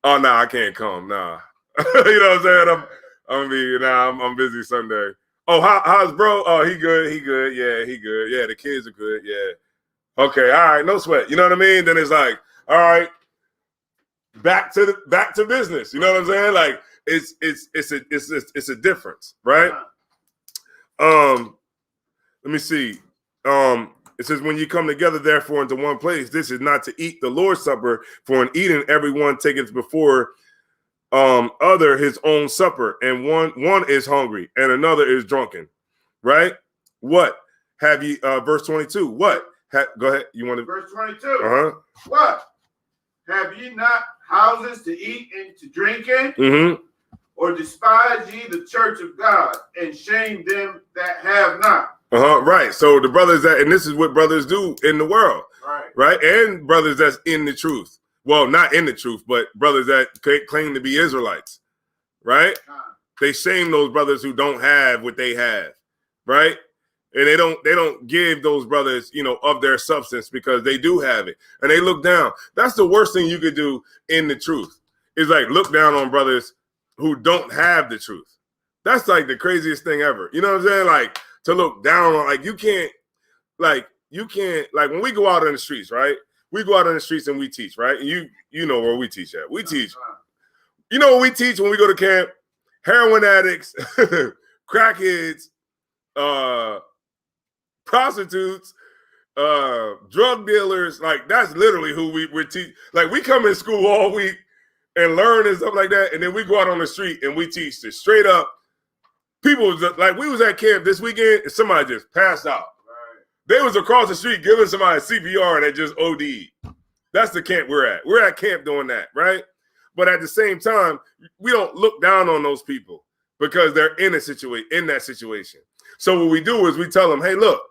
Oh, nah, I can't come. Nah. You know what I'm saying? I'm busy Sunday. Oh, how's bro? Oh, he good. Yeah, he good. Yeah, the kids are good. Yeah. Okay, all right, no sweat. You know what I mean? Then it's like, all right, back to business. You know what I'm saying? Like it's a difference, right? Let me see. It says, when you come together, therefore, into one place, this is not to eat the Lord's Supper, for in eating everyone taketh before other his own supper, and one is hungry and another is drunken, right? What have you? Verse 22. What? Go ahead. You want to? Verse 22. What have ye not houses to eat and to drink in? Mm-hmm. Or despise ye the church of God and shame them that have not? Right. So the brothers and this is what brothers do in the world, right? And brothers that's in the truth. Well, not in the truth, but brothers that claim to be Israelites, right? They shame those brothers who don't have what they have, right? And they don't give those brothers, you know, of their substance because they do have it, and they look down. That's the worst thing you could do in the truth. Is like look down on brothers who don't have the truth. That's like the craziest thing ever. You know what I'm saying? Like to look down on, like you can't, like when we go out on the streets, right? We go out on the streets and we teach, right? And you know where we teach at. We teach. You know what we teach when we go to camp? Heroin addicts, crackheads, prostitutes, drug dealers. Like that's literally who we're teaching. Like we come in school all week and learn and stuff like that, and then we go out on the street and we teach this straight up. People like we was at camp this weekend and somebody just passed out. They was across the street giving somebody CPR and they just OD'd. That's the camp we're at. We're at camp doing that, right? But at the same time, we don't look down on those people because they're in that situation. So what we do is we tell them, hey, look,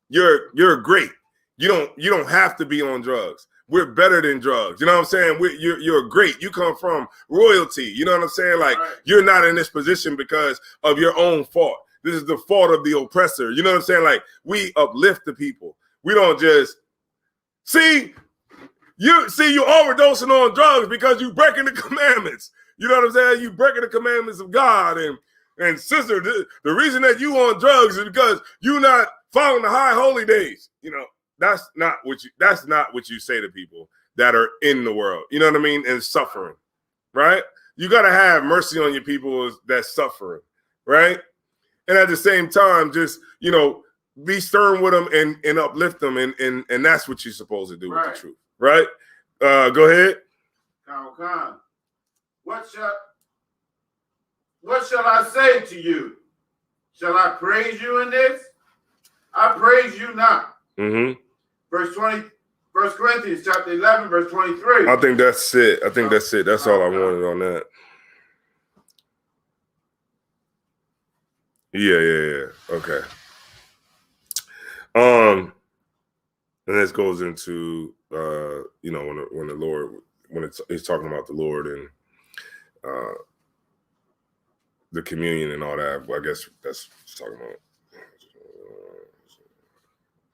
you're great. You don't have to be on drugs. we're better than drugs. You know what I'm saying? You're great. You come from royalty. You know what I'm saying? Like, you're not in this position because of your own fault. This is the fault of the oppressor. You know what I'm saying? Like, we uplift the people. We don't just see you overdosing on drugs because you breaking the commandments. You know what I'm saying? You breaking the commandments of God. And sister, the reason that you on drugs is because you not following the high holy days. You know, that's not what you say to people that are in the world. You know what I mean? And suffering, right? You got to have mercy on your people that's suffering, right? And at the same time, just, you know, be stern with them and uplift them. And that's what you're supposed to do with the truth, right? Go ahead. Khan. What shall I say to you? Shall I praise you in this? I praise you not. Mm-hmm. Verse 20, 1 Corinthians chapter 11, verse 23. I think that's it. That's all I wanted on that. Yeah. Okay. And this goes into you know, when the Lord, he's talking about the Lord and the communion and all that. Well, I guess that's talking about.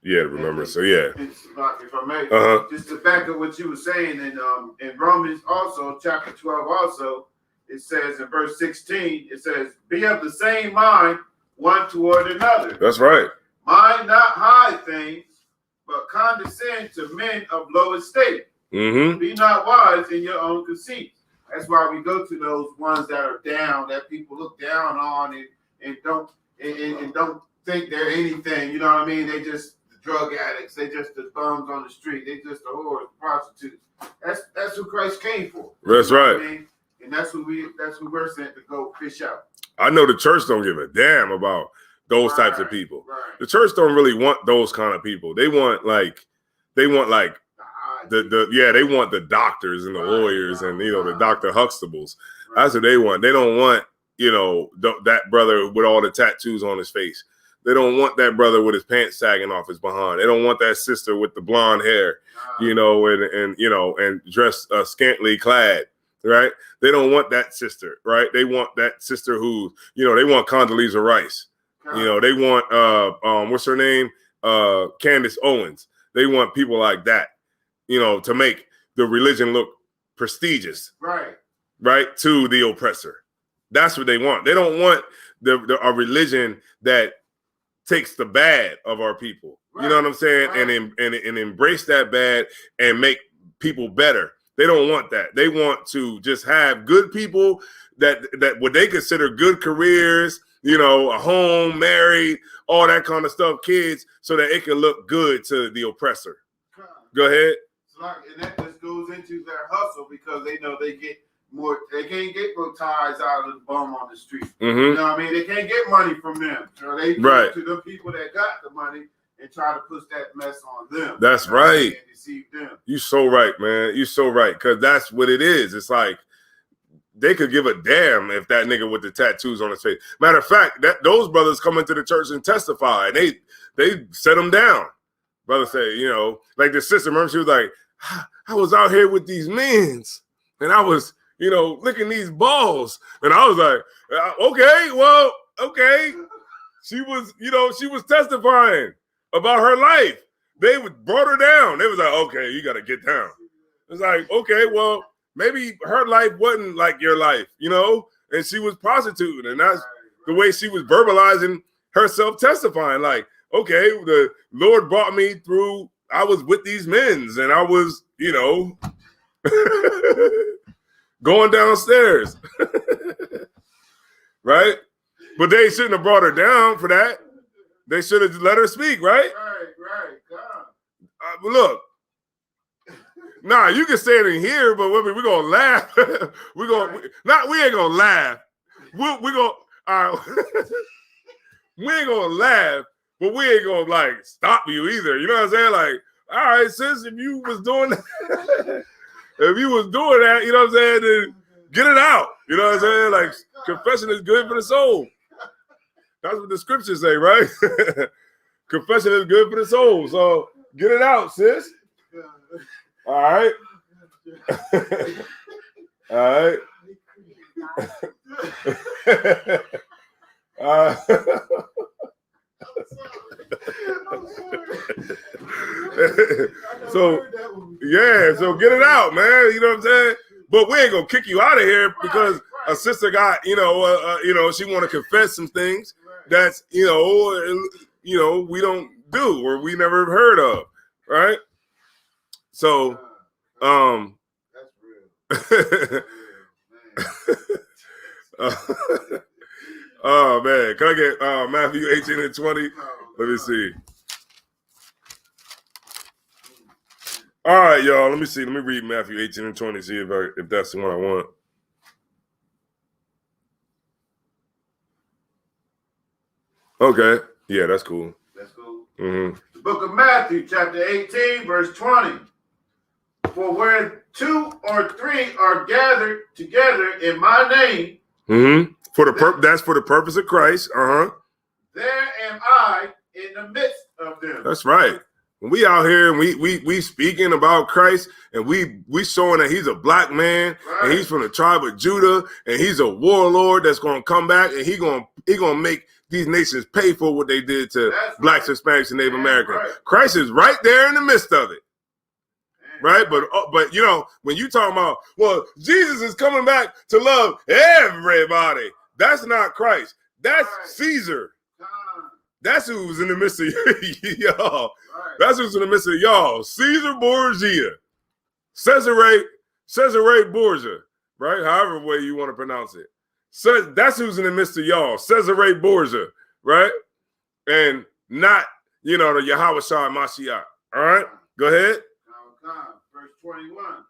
Yeah, remember. So yeah. If I may, just to back up what you were saying in Romans also, chapter 12 also, it says in verse 16, it says, be of the same mind one toward another. That's right. Mind not high things, but condescend to men of low estate. Mm-hmm. Be not wise in your own conceit. That's why we go to those ones that are down, that people look down on and don't think they're anything. You know what I mean? They just the drug addicts. They just the bums on the street. They just the whores, prostitutes. That's who Christ came for. That's right. I mean? And that's who we're sent to go fish out. I know the church don't give a damn about those types of people. Right. The church don't really want those kind of people. They want they want the doctors and the lawyers and, you know, the Dr. Huxtables. That's what they want. They don't want, you know, that brother with all the tattoos on his face. They don't want that brother with his pants sagging off his behind. They don't want that sister with the blonde hair, you know, and you know, and dressed scantily clad. Right? They don't want that sister, right? They want that sister who, you know, they want Condoleezza Rice. You know, they want what's her name? Candace Owens. They want people like that, you know, to make the religion look prestigious. Right? To the oppressor. That's what they want. They don't want a religion that takes the bad of our people. You know what I'm saying? And embrace that bad and make people better. They don't want that. They want to just have good people that what they consider good careers, you know, a home, married, all that kind of stuff, kids, so that it can look good to the oppressor. Go ahead. And that just goes into their hustle because they know they get more. They can't get more ties out of the bum on the street. Mm-hmm. You know what I mean? They can't get money from them. So they go to the people that got the money and try to push that mess on them. That's right. And deceive them. You so right, man. You so right. Because that's what it is. It's like they could give a damn if that nigga with the tattoos on his face. Matter of fact, that those brothers come into the church and testify. And they set them down. Brother say, you know, like the sister, remember she was like, I was out here with these men's and I was, you know, licking these balls. And I was like, okay. She was, you know, she was testifying about her life. They brought her down. They was like, okay, you got to get down. It's like, okay, well, maybe her life wasn't like your life, you know? And she was prostituting. And that's the way she was verbalizing herself, testifying. Like, okay, the Lord brought me through. I was with these men's and I was, you know, going downstairs. Right? But they shouldn't have brought her down for that. They should have let her speak, right? Right. Look, nah, you can say it in here, but we're gonna laugh. We ain't gonna laugh. We're gonna all right. We ain't gonna laugh, but we ain't gonna like stop you either. You know what I'm saying? Like, all right, sis, if you was doing that, you know what I'm saying, then get it out. You know what I'm saying? Like, confession is good for the soul. That's what the scriptures say, right? Confession is good for the soul. So get it out, sis. All right. All right. So yeah, so get it out, man. You know what I'm saying? But we ain't gonna kick you out of here because a sister got, she want to confess some things that's, we don't do or we never heard of, right? So, that's real. Oh man, can I get Matthew 18 and 20? Let me see. All right, y'all. Let me see. Let me read Matthew 18 and 20. See if that's the one I want. Okay. Yeah, that's cool. That's cool. Mm-hmm. The book of Matthew, chapter 18, verse 20. For where 2 or 3 are gathered together in my name, mm-hmm. That's for the purpose of Christ. There am I in the midst of them. That's right. When we out here and we speaking about Christ and we showing that he's a black man and he's from the tribe of Judah and he's a warlord that's gonna come back and he gonna make these nations pay for what they did to blacks, Hispanics, and Native Americans. Right. Christ is right there in the midst of it. Right, but when you talking about, well, Jesus is coming back to love everybody. That's not Christ. That's Caesar. That's who's in the midst of y'all. That's who's in the midst of y'all. Caesar Borgia, Cesare Borgia, right? However way you want to pronounce it. So that's who's in the midst of y'all. Cesare Borgia, right? And not the Yahweh Shai Mashiach. All right, go ahead. Verse 21.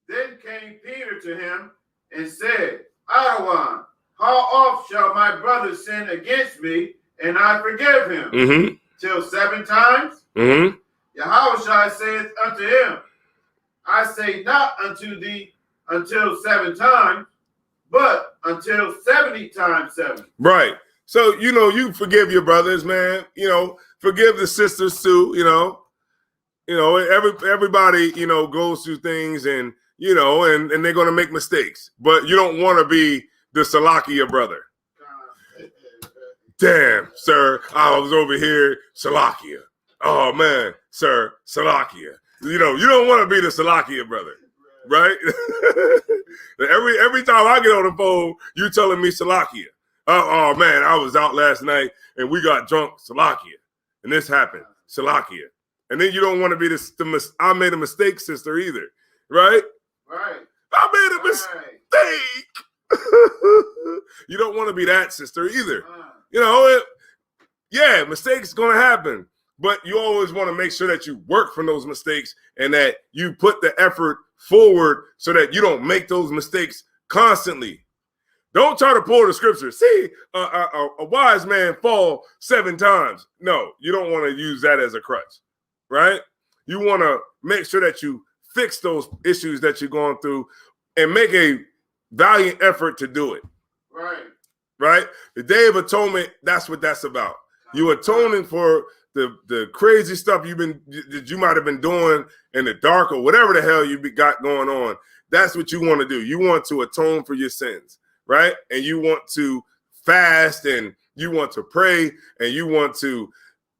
Then came Peter to him and said, Adawan, how oft shall my brother sin against me and I forgive him? Mm-hmm. Till 7 times? Mm-hmm. Yahushua saith unto him, I say not unto thee until 7 times, but until 70 times 7. Right. So, you forgive your brothers, man. Forgive the sisters too, everybody, goes through things and they're going to make mistakes, but you don't want to be the Salakia brother. Damn, sir, I was over here, Salakia. Oh man, sir, Salakia. You don't want to be the Salakia brother, right? every time I get on the phone, you telling me Salakia. Oh man, I was out last night and we got drunk, Salakia, and this happened, Salakia. And then you don't want to be I made a mistake, sister, either, right? Right. I made a mistake. You don't want to be that, sister, either. Mistakes going to happen. But you always want to make sure that you work from those mistakes and that you put the effort forward so that you don't make those mistakes constantly. Don't try to pull the scripture. See, a wise man fall 7 times. No, you don't want to use that as a crutch. Right? You want to make sure that you fix those issues that you're going through and make a valiant effort to do it. Right? The Day of Atonement, that's what that's about. You atoning for the crazy stuff that you might have been doing in the dark or whatever the hell you got going on. That's what you want to do. You want to atone for your sins, right? And you want to fast and you want to pray and you want to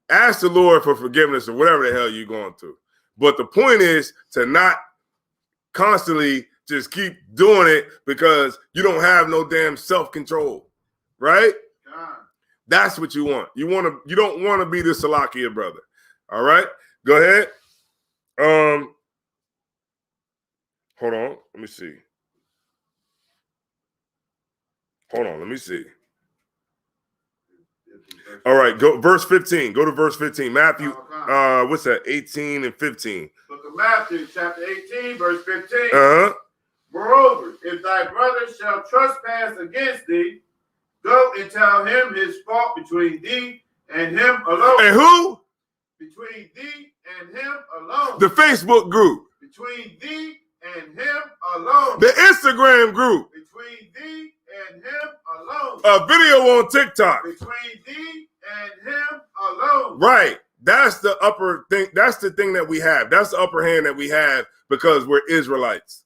ask the Lord for forgiveness or whatever the hell you're going through. But the point is to not constantly just keep doing it because you don't have no damn self-control, right? That's what you want. You don't want to be the Salakia brother. All right? Go ahead. Hold on. Let me see. All right, go verse 15. Go to verse 15. Matthew, what's that? 18 and 15. Book of Matthew, chapter 18, verse 15. Uh-huh. Moreover, if thy brother shall trespass against thee, go and tell him his fault between thee and him alone. And who? Between thee and him alone. The Facebook group. Between thee and him alone. The Instagram group. Between thee and him alone. A video on TikTok. Between thee and him alone. Right. that's the upper thing. That's the thing that we have. That's the upper hand that we have because we're Israelites.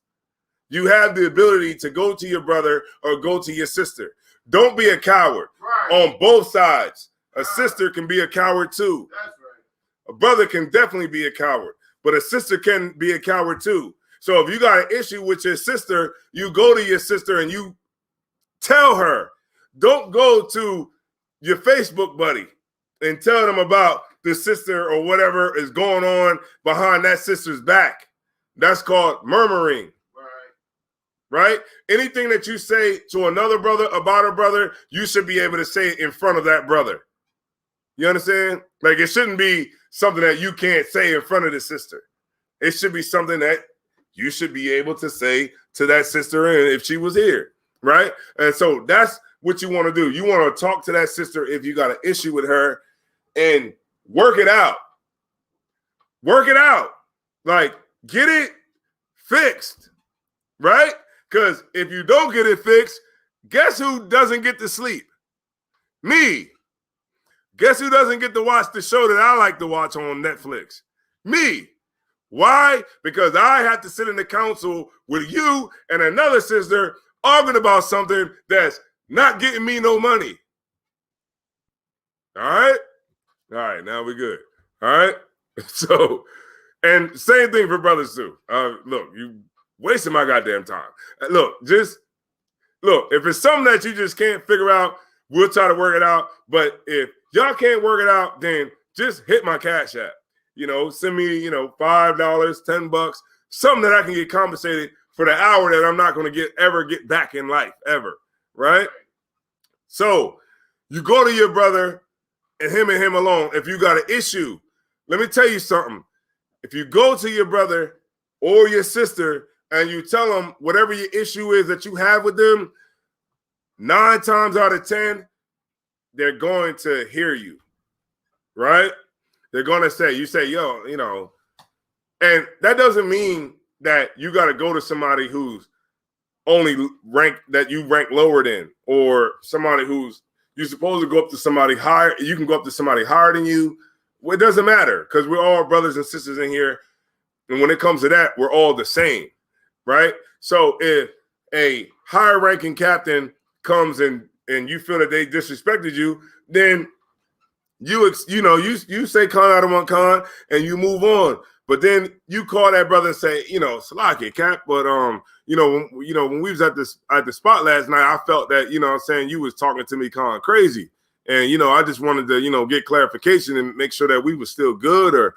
You have the ability to go to your brother or go to your sister. Don't be a coward. Right. On both sides. A sister can be a coward too. That's right. A brother can definitely be a coward, but a sister can be a coward too. So if you got an issue with your sister, you go to your sister and you tell her. Don't go to your Facebook buddy and tell them about the sister or whatever is going on behind that sister's back. That's called murmuring. Right? Anything that you say to another brother about a brother, you should be able to say it in front of that brother. You understand? Like, it shouldn't be something that you can't say in front of the sister. It should be something that you should be able to say to that sister if she was here, right? And so that's what you want to do. You want to talk to that sister if you got an issue with her and work it out. Work it out. Like, get it fixed, right? Because if you don't get it fixed, guess who doesn't get to sleep? Me. Guess who doesn't get to watch the show that I like to watch on Netflix? Me. Why? Because I have to sit in the council with you and another sister arguing about something that's not getting me no money. All right? All right, now we're good. All right? So, and same thing for brothers too. Look, you wasting my goddamn time. Look, if it's something that you just can't figure out, we'll try to work it out. But if y'all can't work it out, then just hit my Cash App. Send me, $5, $10, something that I can get compensated for the hour that I'm not going to ever get back in life, ever. Right? So you go to your brother and him alone. If you got an issue, let me tell you something. If you go to your brother or your sister and you tell them whatever your issue is that you have with them, 9 times out of 10, they're going to hear you, right? They're going to say, yo, and that doesn't mean that you got to go to somebody who's only you rank lower than, or somebody who's, you're supposed to go up to somebody higher. You can go up to somebody higher than you. Well, it doesn't matter because we're all brothers and sisters in here. And when it comes to that, we're all the same. Right? So if a higher ranking captain comes and you feel that they disrespected you, then you say con out of one con and you move on. But then you call that brother and say, Salaki, Cap, but when we was at the spot last night, I felt that, you was talking to me kind of crazy. And I just wanted to, get clarification and make sure that we were still good, or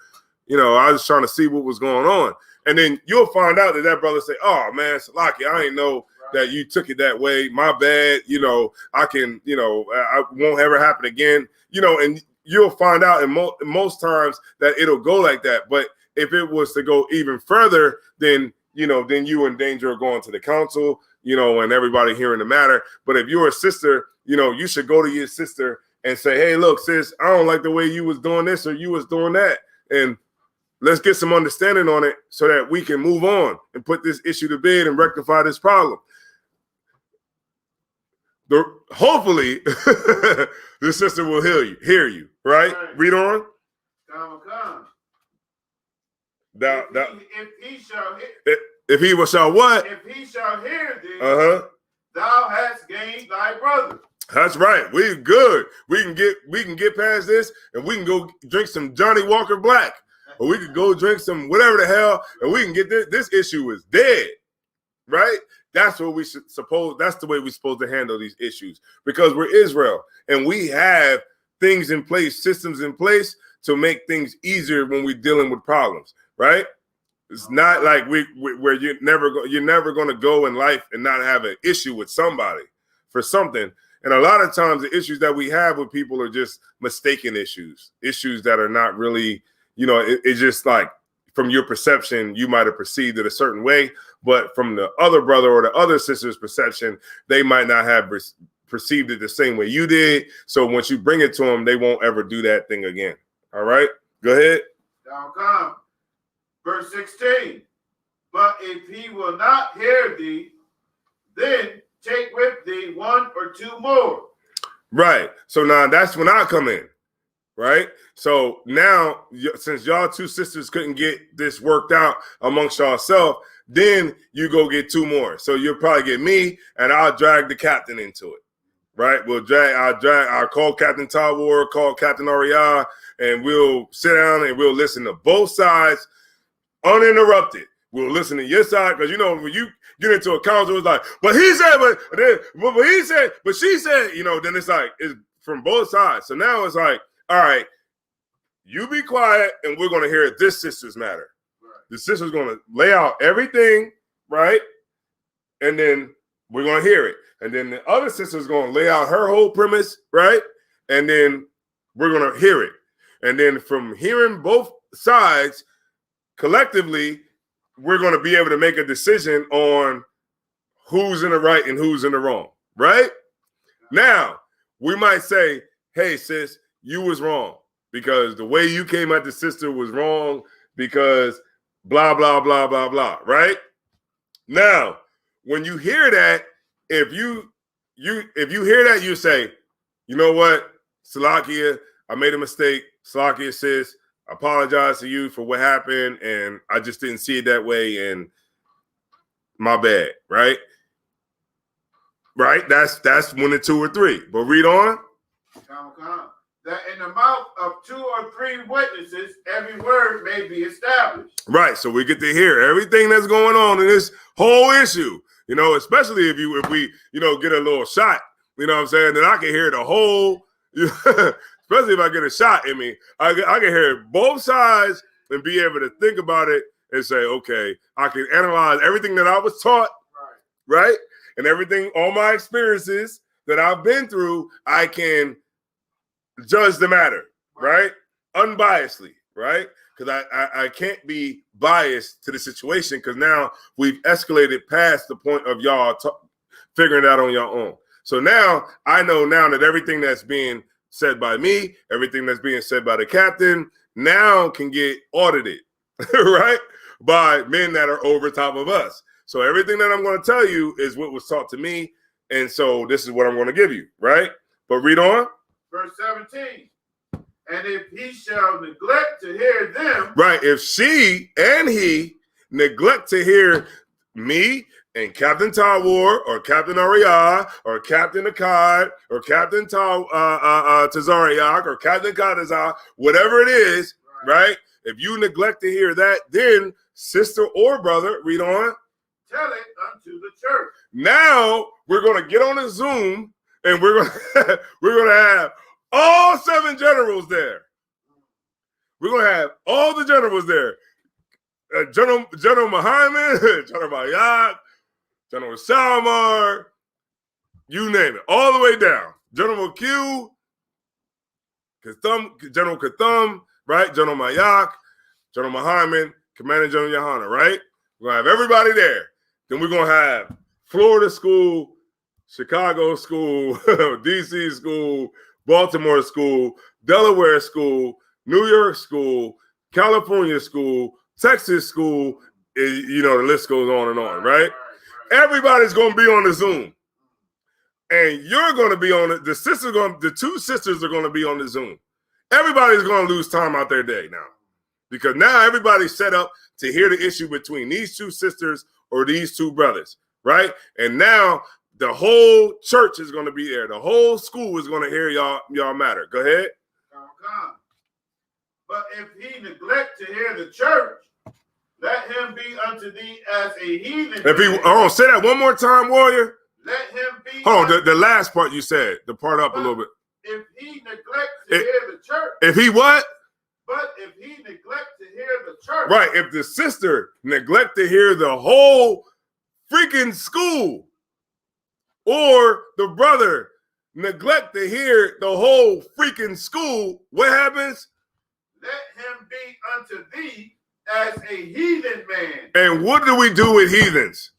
I was trying to see what was going on. And then you'll find out that brother say, oh, man, Salaki, I didn't know that you took it that way. My bad. I can, I won't ever happen again. And you'll find out in most times that it'll go like that. But if it was to go even further, then you in danger of going to the council, and everybody hearing the matter. But if you're a sister, you should go to your sister and say, hey, look, sis, I don't like the way you was doing this or you was doing that. And let's get some understanding on it so that we can move on and put this issue to bed and rectify this problem. Hopefully, the sister will hear you, right? Read on. Come. If he shall what? If he shall hear thee, thou hast gained thy brother. That's right. We good. We can get past this, and we can go drink some Johnny Walker Black. Or we could go drink some whatever the hell, and we can get this issue is dead, right? That's what we should suppose. That's the way we're supposed to handle these issues, because we're Israel and we have things in place, systems in place to make things easier when we're dealing with problems, right? It's not like where you're never going to go in life and not have an issue with somebody for something. And a lot of times the issues that we have with people are just mistaken issues that are not really. It's just like from your perception, you might have perceived it a certain way, but from the other brother or the other sister's perception, they might not have perceived it the same way you did. So once you bring it to them, they won't ever do that thing again. All right, go ahead. Now come. Verse 16. But if he will not hear thee, then take with thee 1 or 2 more. Right. So now that's when I come in. right? So now, since y'all two sisters couldn't get this worked out amongst yourself, then you go get two more. So you'll probably get me, and I'll drag the captain into it, right? I'll call Captain Tawar, call Captain Aria, and we'll sit down and we'll listen to both sides uninterrupted. We'll listen to your side, because when you get into a council, it's like, but he said, but he said, but she said, then it's like, it's from both sides. So now it's like, all right, you be quiet, and we're going to hear this sister's matter. Right. The sister's going to lay out everything, right? And then we're going to hear it. And then the other sister's going to lay out her whole premise, right? And then we're going to hear it. And then from hearing both sides collectively, we're going to be able to make a decision on who's in the right and who's in the wrong, right? Now, we might say, hey, sis, you was wrong because the way you came at the sister was wrong because blah, blah, blah, blah, blah, right? Now, when you hear that, if you hear that, you say, you know what, Salakia, I made a mistake. Salakia, sis, I apologize to you for what happened, and I just didn't see it that way, and my bad, right? Right? That's one or two or three. But read on. That in the mouth of two or three witnesses, every word may be established. Right. So we get to hear everything that's going on in this whole issue. Especially if we get a little shot. You know what I'm saying? Then I can hear the whole. Especially if I get a shot in me, I can hear both sides and be able to think about it and say, okay, I can analyze everything that I was taught, right? And everything, all my experiences that I've been through, I can judge the matter, right? Unbiasedly, right? Because I can't be biased to the situation because now we've escalated past the point of y'all figuring it out on your own. So now I know now that everything that's being said by me, everything that's being said by the captain, now can get audited, right? By men that are over top of us. So everything that I'm going to tell you is what was taught to me. And so this is what I'm going to give you, right? But read on. Verse 17. And if he shall neglect to hear them. Right. If she and he neglect to hear me and Captain Tawar or Captain Aria or Captain Akkad or Captain Tazariak or Captain Kadazar, whatever it is, right? If you neglect to hear that, then sister or brother, read on. Tell it unto the church. Now we're going to get on a Zoom and we're going to have all 7 generals there. We're going to have all the generals there. General Muhammad, General Mayak, General Salmar, you name it, all the way down. General Q, General Katham, right? General Mayak, General Muhammad, Commander General Yohana, right? We're going to have everybody there. Then we're going to have Florida school, Chicago school, DC school, Baltimore school, Delaware school, New York school, California school, Texas school, the list goes on, right? Everybody's going to be on the Zoom. And you're going to be on it. The 2 sisters are going to be on the Zoom. Everybody's going to lose time out their day now. Because now everybody's set up to hear the issue between these 2 sisters or these 2 brothers, right? And now the whole church is going to be there. The whole school is going to hear y'all matter. Go ahead. But if he neglect to hear the church, let him be unto thee as a heathen. Say that one more time, warrior. Let him be. Hold on, the last part you said, the part up a little bit. If he neglect to hear the church. If he what? But if he neglect to hear the church. Right, if the sister neglect to hear the whole freaking school, or the brother neglect to hear the whole freaking school, what happens? Let him be unto thee as a heathen man. And what do we do with heathens?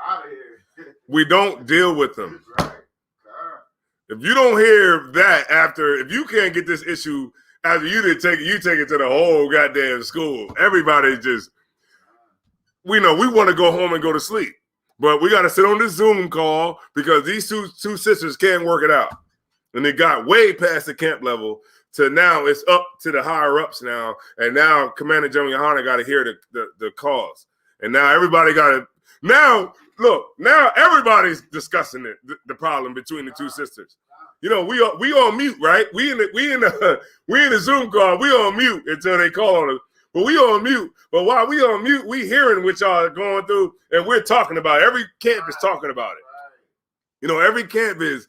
Out of here. We don't deal with them. Right. If you don't hear that if you can't get this issue after you take it to the whole goddamn school. Everybody just, we want to go home and go to sleep. But we got to sit on this Zoom call because these two sisters can't work it out. And it got way past the camp level to now it's up to the higher ups now. And now Commander General Yohana got to hear the cause. And now everybody got to, now everybody's discussing it, the problem between the two sisters. You know, we on mute, right? We in the Zoom call, we on mute until they call on us. But we on mute. But while we on mute, we hearing what y'all are going through, and we're talking about it. Every camp is talking about it. You know, every camp is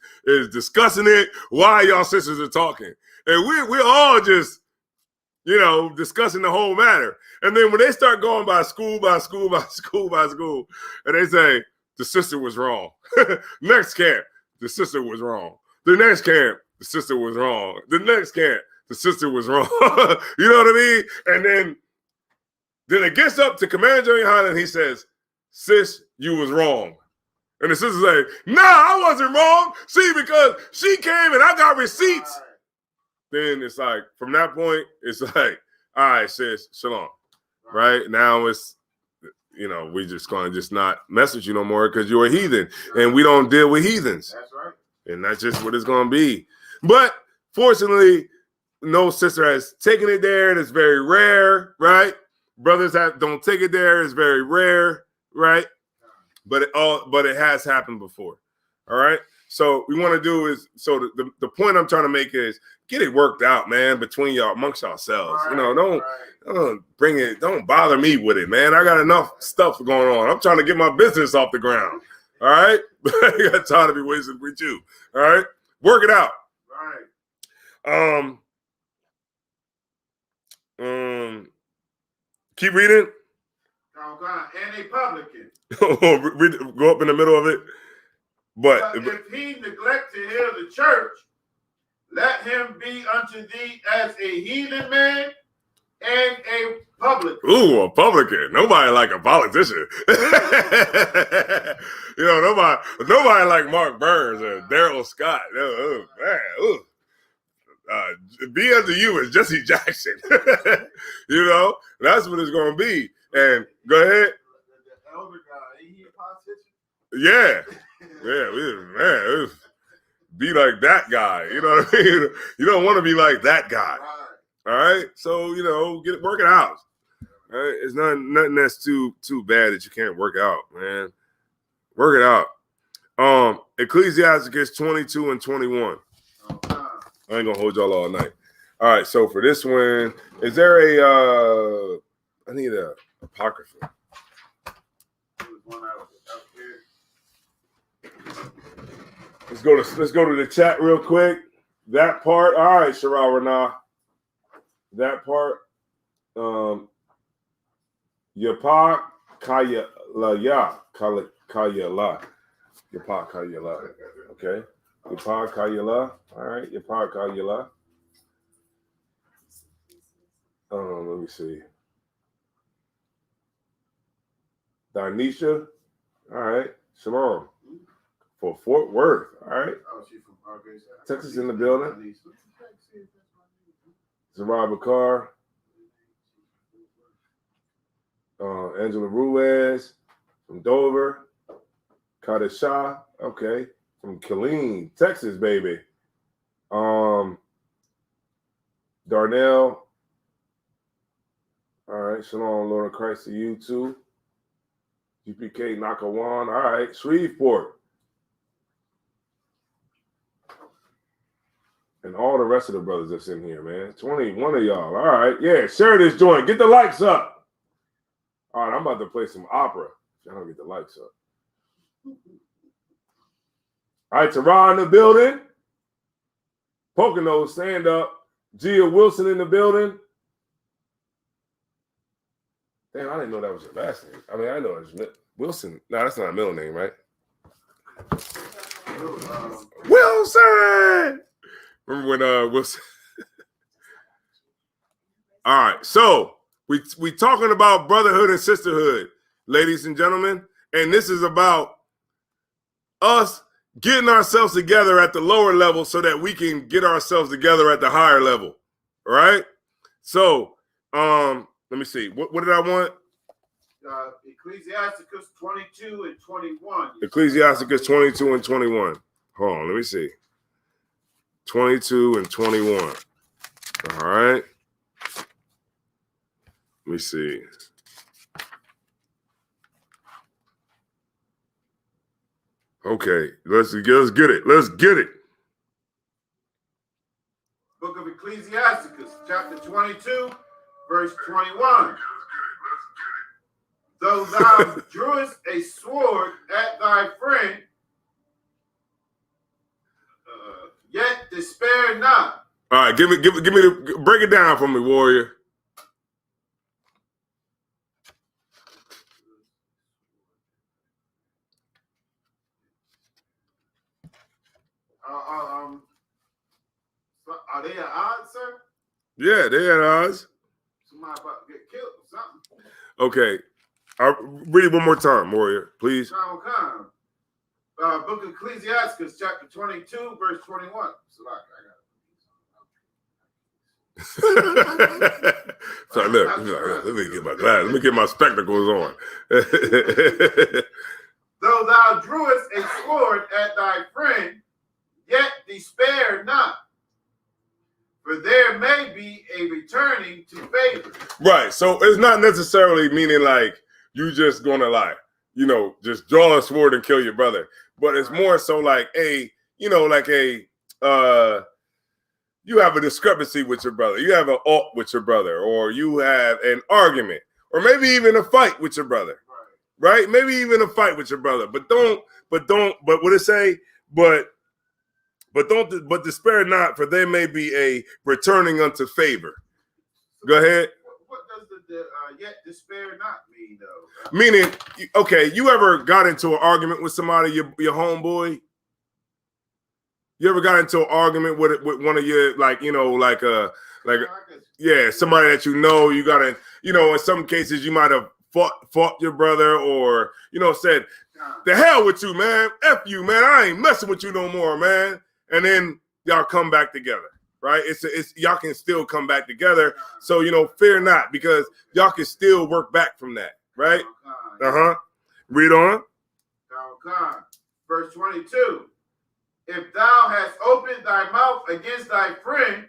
discussing it. Why y'all sisters are talking, and we're all just, you know, discussing the whole matter. And then when they start going by school, and they say the sister was wrong. Next camp, the sister was wrong. The next camp, the sister was wrong. The next camp, the sister was wrong. You know what I mean? And then it gets up to Commander General Yohana and he says, sis, you was wrong. And the sister say, nah, I wasn't wrong. See, because she came and I got receipts. Then it's like, from that point, it's like, all right, sis, shalom. Right? Now it's, you know, we just going to just not mess with you no more because you're a heathen. And we don't deal with heathens. That's right. And that's just what it's going to be. But fortunately, no sister has taken it there. And it's very rare, right? Brothers don't take it there. It's very rare, right? But it has happened before. All right. So we want to do is, so the point I'm trying to make is get it worked out, man, between y'all, amongst yourselves. Right, you know, don't bring it, don't bother me with it, man. I got enough stuff going on. I'm trying to get my business off the ground. All right. I got time to be wasting with you. All right. Work it out. Right. Keep reading. And a publican. Go up in the middle of it. But if he neglect to hear the church, let him be unto thee as a heathen man and a publican. Ooh, a publican. Nobody like a politician. You know, nobody like Mark Burns or Daryl Scott. Oh, man. Be unto you as Jesse Jackson. You know, that's what it's going to be. And go ahead. The elder guy, ain't he a politician? Yeah. Yeah, man. Be like that guy. You know what I mean? You don't want to be like that guy. All right. So, you know, work it out. All right. It's nothing that's too bad that you can't work out, man. Work it out. Ecclesiasticus 22 and 21. I ain't gonna hold y'all all night. All right, so for this one, is there a I need a apocrypha. Let's go to the chat real quick. That part, all right, Shara Rana. That part, Yapa Kaya La Ya Kaya La. Yapa Kaya La. Okay. Yapa Kaya La. All right, Yapa Kaya La. Let me see. Danisha. All right. Shalom. For Fort Worth. All right. Texas in the building. Zara Bakar. Angela Ruiz from Dover. Kadesha. Okay. From Killeen, Texas, baby. Darnell. All right. Shalom, Lord of Christ to you too. UPK Nakawan. All right. Shreveport. And all the rest of the brothers that's in here, man. 21 of y'all. All right. Yeah. Share this joint. Get the likes up. All right. I'm about to play some opera. I don't get the likes up. All right. Tara in the building. Pocono, stand up. Gia Wilson in the building. Damn, I didn't know that was your last name. I mean, I know it's Wilson. No, that's not a middle name, right? Wilson! Remember when Wilson? All right, so we talking about brotherhood and sisterhood, ladies and gentlemen, and this is about us getting ourselves together at the lower level so that we can get ourselves together at the higher level. All right? So, let me see. What did I want? Ecclesiasticus 22 and 21. Ecclesiasticus 22 and 21. Hold on, let me see. 22 and 21. All right. Let me see. Okay, let's get it. Let's get it. Book of Ecclesiasticus, chapter 22, verse 21. Though thou drewest a sword at thy friend, yet despair not. All right, give me the break it down for me, warrior. Are they at odds, sir? Yeah, they at odds. Somebody about to get killed or something. Okay, I'll read it one more time, warrior, please. Book of Ecclesiasticus, chapter 22, verse 21. So look, let me get my glasses. Let me get my spectacles on. Though thou drewest a sword at thy friend, yet despair not, for there may be a returning to favor. Right. So it's not necessarily meaning like you just gonna like, just draw a sword and kill your brother. But it's more so like you have a discrepancy with your brother. You have an alt with your brother, or you have an argument, or maybe even a fight with your brother. Right? Maybe even a fight with your brother. But what it say? But despair not, for there may be a returning unto favor. Go ahead. What does the yet despair not mean, though? Meaning, okay, you ever got into an argument with somebody, your homeboy? You ever got into an argument with one of your, somebody that you got in some cases you might have fought your brother, or, said, the hell with you, man. F you, man. I ain't messing with you no more, man. And then y'all come back together, right? It's y'all can still come back together. So, fear not, because y'all can still work back from that, right? Read on. Verse 22. If thou hast opened thy mouth against thy friend,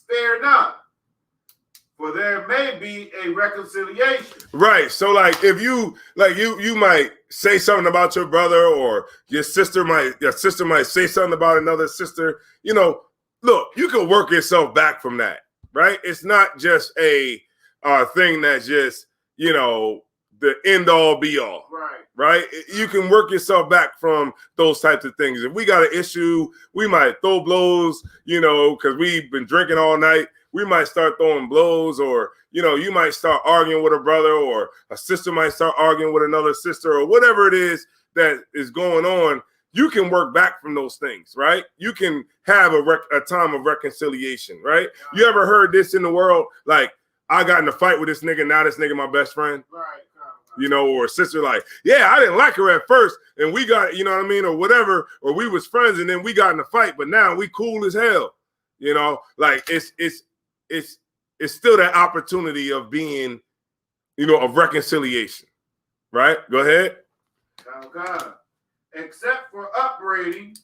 fear not, for there may be a reconciliation. Right. So like if you might say something about your brother, or your sister might say something about another sister, look, you can work yourself back from that, right? It's not just a thing that's just, the end all be all. Right? You can work yourself back from those types of things. If we got an issue, we might throw blows, because we've been drinking all night. We might start throwing blows, or, you might start arguing with a brother, or a sister might start arguing with another sister, or whatever it is that is going on. You can work back from those things, right? You can have a time of reconciliation, right? You ever heard this in the world? Like, I got in a fight with this nigga, now this nigga my best friend. Or a sister like, yeah, I didn't like her at first, and we got, or whatever, or we was friends, and then we got in a fight, but now we cool as hell. Like it's still that opportunity of being, of reconciliation, right? Go ahead. Except for upbraiding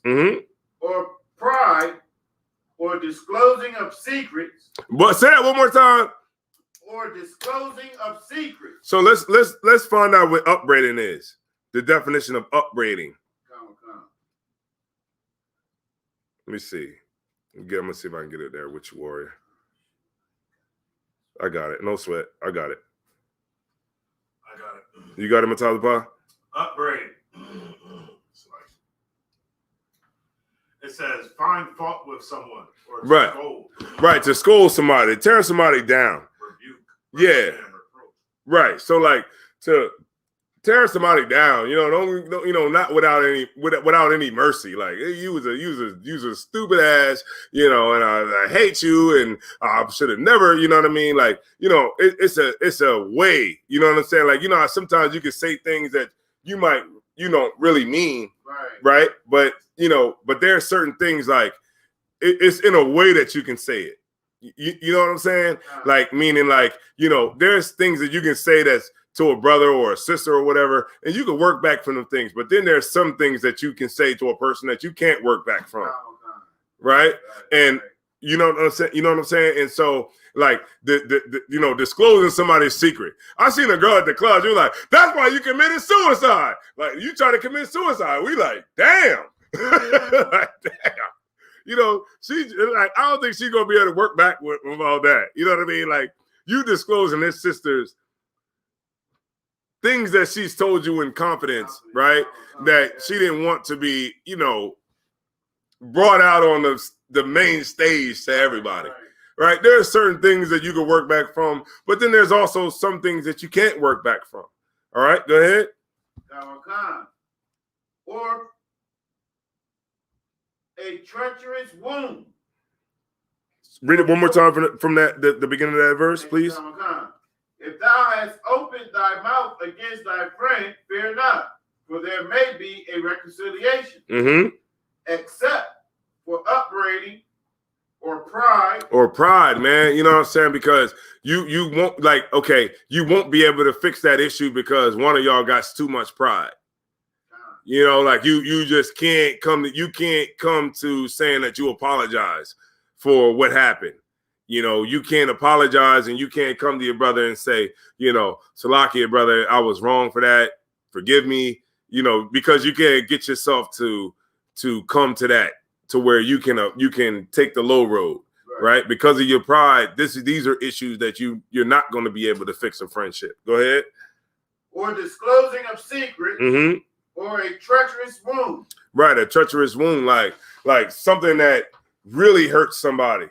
or pride or disclosing of secrets. But say that one more time. Or disclosing of secrets. So let's find out what upbraiding is. The definition of upbraiding. Let me see. I'm gonna see if I can get it there with you, warrior. I got it. No sweat. I got it. You got it, Matazapa? Upbraid. It says find fault with someone, or right. Scold. Right, to scold somebody, tear somebody down. Yeah, right. So like to tear somebody down, not without any mercy. Like you was a stupid ass, and I hate you, and I should have never, you know what I mean? Like, it's a way, you know what I'm saying? Like, sometimes you can say things that you might, don't really mean, right? But but there are certain things like it's in a way that you can say it. You know what I'm saying? Like, meaning like, there's things that you can say that's to a brother or a sister or whatever, and you can work back from them things. But then there's some things that you can say to a person that you can't work back from. right? And you know what I'm saying? You know what I'm saying? And so, like, the you know, disclosing somebody's secret. I seen a girl at the club. She was like, "That's why you committed suicide. Like, you try to commit suicide." We like, damn, like, damn. You know, she like, I don't think she's gonna be able to work back with all that. You know what I mean? Like, you disclosing this sister's things that she's told you in confidence, right? That she didn't want to be, you know, brought out on the main stage to everybody, right? There are certain things that you can work back from, but then there's also some things that you can't work back from. All right, go ahead. Or a treacherous wound. Read it one more time from the beginning of that verse, please. If thou hast opened thy mouth against thy friend, fear not, for there may be a reconciliation, except for upbraiding or pride. Or pride, man. You know what I'm saying? Because you won't, like, okay, you won't be able to fix that issue because one of y'all got too much pride. You know, like you just can't come to saying that you apologize for what happened. You know, you can't apologize and you can't come to your brother and say, you know, Salakia, brother, I was wrong for that. Forgive me. You know, because you can't get yourself to come to that, to where you can take the low road, right? Because of your pride. These are issues that you're not going to be able to fix a friendship. Go ahead. Or disclosing of secrets. Or a treacherous wound. Right, a treacherous wound, like something that really hurts somebody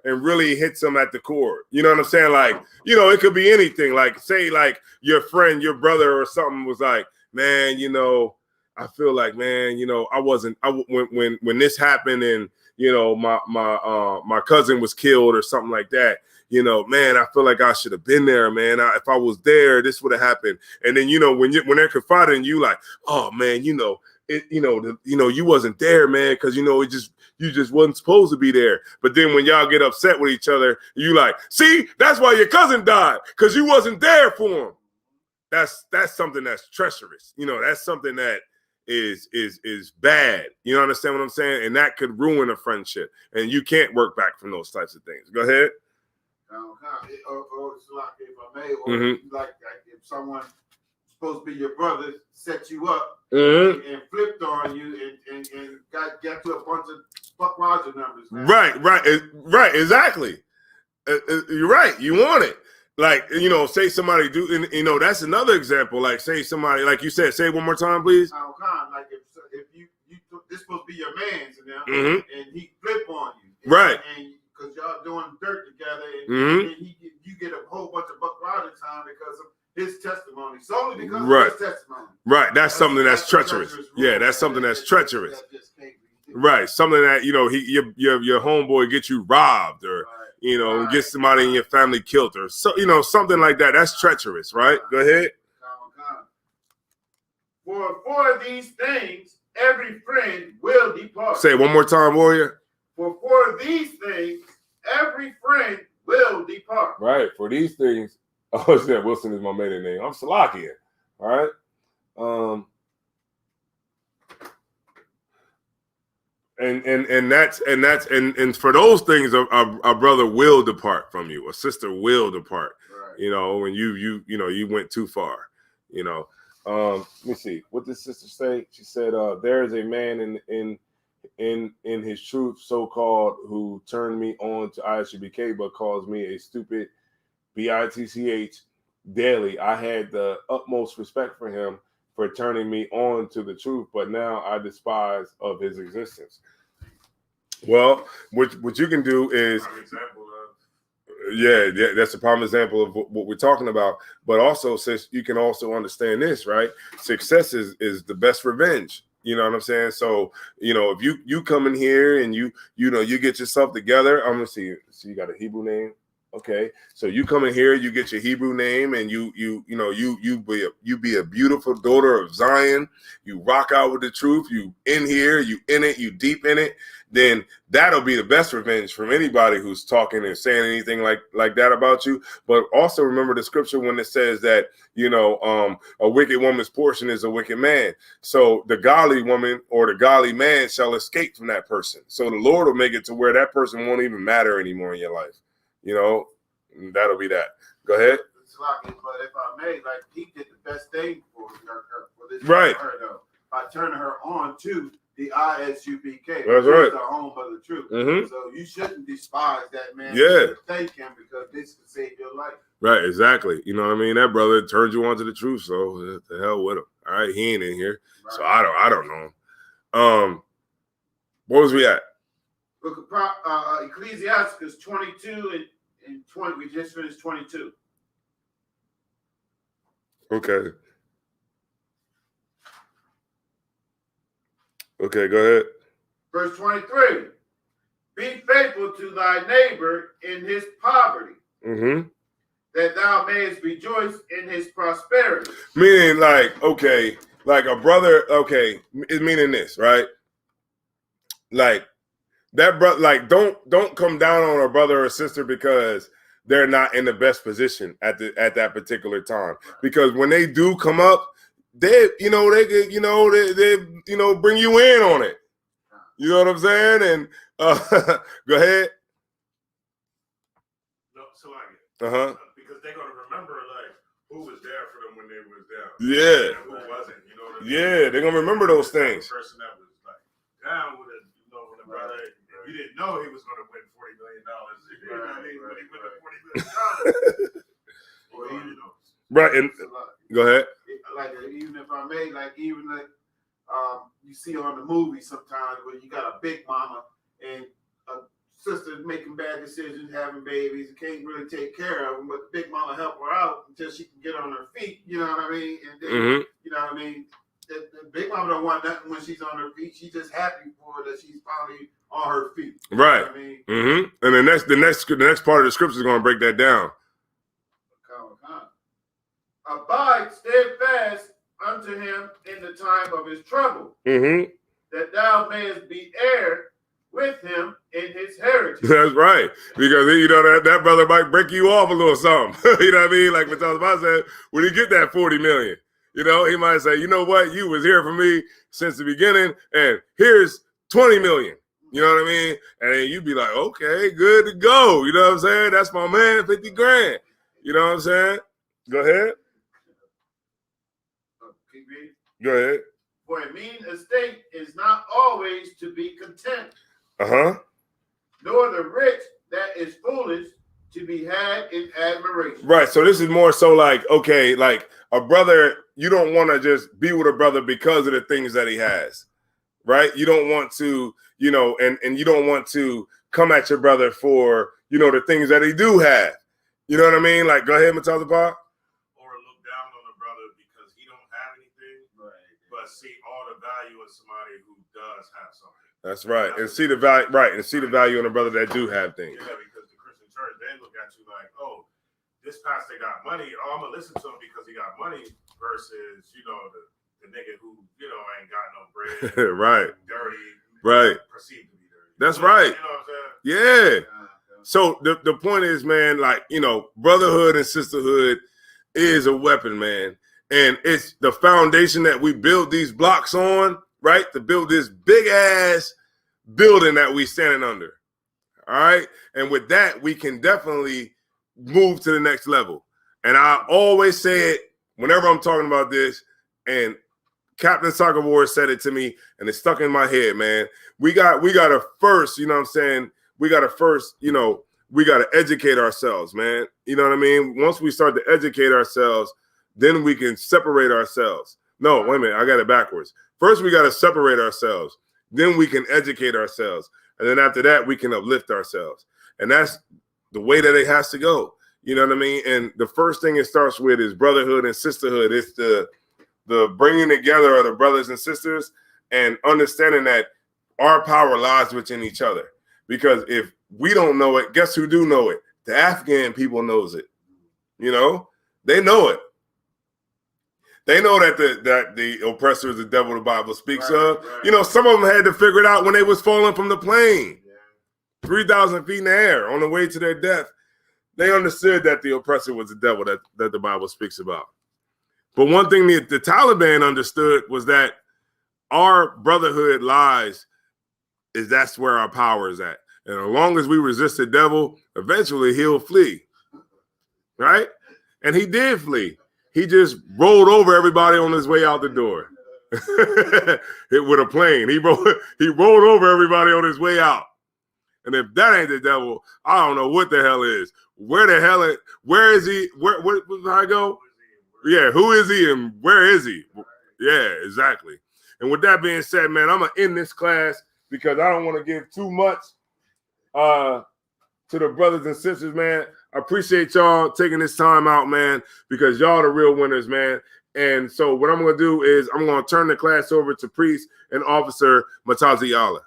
and really hits them at the core. You know what I'm saying? Like, you know, it could be anything. Like, say, like your friend, your brother, or something was like, man, you know, I feel like, man, you know, when this happened and you know my cousin was killed or something like that. You know, man, I feel like I should have been there, man. If I was there, this would have happened. And then, you know, when they're confiding in you, like, oh man, you know, you wasn't there, man, because you know you just wasn't supposed to be there. But then when y'all get upset with each other, you like, see, that's why your cousin died, because you wasn't there for him. That's something that's treacherous. You know, that's something that is bad. You know, understand what I'm saying? And that could ruin a friendship. And you can't work back from those types of things. Go ahead. Or if I may, or like if someone supposed to be your brother set you up and flipped on you and got to a bunch of fuck Roger numbers. Right, exactly. You're right. You want it. Like, you know, say somebody do, and, you know, that's another example. Like, say somebody, like you said, say it one more time, please. Like if you this supposed to be your man's and he flip on you, right? And because y'all doing dirt together, and you get a whole bunch of buck Roger time because of his testimony, solely because of his testimony. Right, that's something that's treacherous. Yeah, that's something that's treacherous. Right, something that, you know, your homeboy gets you robbed, or you know, get somebody in your family killed, or so, you know, something like that. That's treacherous, right? Go ahead. For these things, every friend will depart. Say it one more time, warrior. For these things, every friend will depart. Right. For these things, oh shit, Wilson is my maiden name. I'm Salakia. All right. And for those things, a brother will depart from you. A sister will depart. Right. You know, when you went too far. You know. Let me see. What did sister say? She said, there is a man in his truth, so-called, who turned me on to Isupk, but calls me a stupid bitch daily. I had the utmost respect for him for turning me on to the truth, but now I despise of his existence. Well, what you can do is, that's a prime example of what we're talking about. But also, since you can also understand this, right? Success is the best revenge. You know what I'm saying? So, you know, if you come in here and you get yourself together, I'm gonna see. So you got a Hebrew name? Okay, so you come in here, you get your Hebrew name, and you be a beautiful daughter of Zion. You rock out with the truth. You in here, you in it, you deep in it. Then that'll be the best revenge from anybody who's talking and saying anything like that about you. But also remember the scripture when it says that a wicked woman's portion is a wicked man. So the godly woman or the godly man shall escape from that person. So the Lord will make it to where that person won't even matter anymore in your life. That'll be that. Go ahead. But if I may, like, he did the best thing for this right her, though, by turning her on to the ISUPK. That's right. The home of the truth. Mm-hmm. So you shouldn't despise that man. Yeah. Thank him, because this can save your life. Right, exactly. You know what I mean? That brother turned you on to the truth, so the hell with him. All right, he ain't in here, right. So I don't know. What was we at? Book of Ecclesiastes 22 and 20. We just finished 22. Okay. Okay, go ahead. Verse 23. Be faithful to thy neighbor in his poverty, that thou mayest rejoice in his prosperity. Meaning, like a brother, it's meaning this, right? Like, that brother, like, don't come down on a brother or sister because they're not in the best position at that particular time. Because when they do come up, they bring you in on it. You know what I'm saying? And go ahead. No, so I get. Because they're gonna remember like who was there for them when they was down. Yeah. And who wasn't? You know what I mean? Yeah, they're gonna remember those things. The person that was like down with it, when the brother. You didn't know he was going to win $40 million. You know what I mean? When he won the $40 million. Right. And go ahead. Like, even if I may, like, even like you see on the movie sometimes where you got a big mama and a sister making bad decisions, having babies, can't really take care of them, but the big mama help her out until she can get on her feet. You know what I mean? And then, you know what I mean? The big mama don't want nothing when she's on her feet. She's just happy for her that she's finally on her feet. Right. You know what I mean? And the next part of the scripture is going to break that down. Abide steadfast unto him in the time of his trouble, that thou mayest be heir with him in his heritage. That's right. Because that brother might break you off a little something. You know what I mean? Like Matthias said, when you get that 40 million. He might say, you know what? You was here for me since the beginning, and here's 20 million. You know what I mean? And then you'd be like, okay, good to go. You know what I'm saying? That's my man, 50 grand. You know what I'm saying? Go ahead. Go ahead. For a mean estate is not always to be content. Nor the rich that is foolish to be had in admiration. Right. So this is more so like, okay, like a brother, you don't want to just be with a brother because of the things that he has. Right. You don't want to, and you don't want to come at your brother for, the things that he do have. You know what I mean? Like, go ahead, Matthias. Or look down on a brother because he don't have anything, but see all the value in somebody who does have something. That's right. And see the value, right. And see the value in a brother that do have things. Yeah, because the Christian church, they look at you like, oh, this pastor got money. Oh, I'm going to listen to him because he got money versus, the nigga who, ain't got no bread. Right. Dirty. Right. Perceived to be dirty. That's right. You know what I'm saying? Yeah. So the point is, man, like, brotherhood and sisterhood is a weapon, man. And it's the foundation that we build these blocks on, right? To build this big ass building that we standing under. All right. And with that, we can definitely move to the next level. And I always say it whenever I'm talking about this, and Captain Soccer Wars said it to me, and it's stuck in my head, man. We got to first, we got to first, we got to educate ourselves, man. You know what I mean? Once we start to educate ourselves, then we can separate ourselves. No, wait a minute. I got it backwards. First, we got to separate ourselves. Then we can educate ourselves. And then after that, we can uplift ourselves. And that's the way that it has to go. You know what I mean? And the first thing it starts with is brotherhood and sisterhood. It's the bringing together of the brothers and sisters and understanding that our power lies within each other. Because if we don't know it, guess who do know it? The Afghan people knows it. You know, they know it. They know that the oppressor is the devil the Bible speaks of. Right. You know, some of them had to figure it out when they was falling from the plane. 3,000 feet in the air on the way to their death. They understood that the oppressor was the devil that the Bible speaks about. But one thing the Taliban understood was that our brotherhood lies is that's where our power is at. And as long as we resist the devil, eventually he'll flee. Right? And he did flee. He just rolled over everybody on his way out the door. With a plane. He rolled over everybody on his way out. And if that ain't the devil, I don't know what the hell is. Where is he? Where I go? Yeah, who is he and where is he? Yeah, exactly. And with that being said, man, I'm going to end this class because I don't want to give too much to the brothers and sisters, man. I appreciate y'all taking this time out, man, because y'all the real winners, man. And so what I'm going to do is I'm going to turn the class over to Priest and Officer Mataziyala.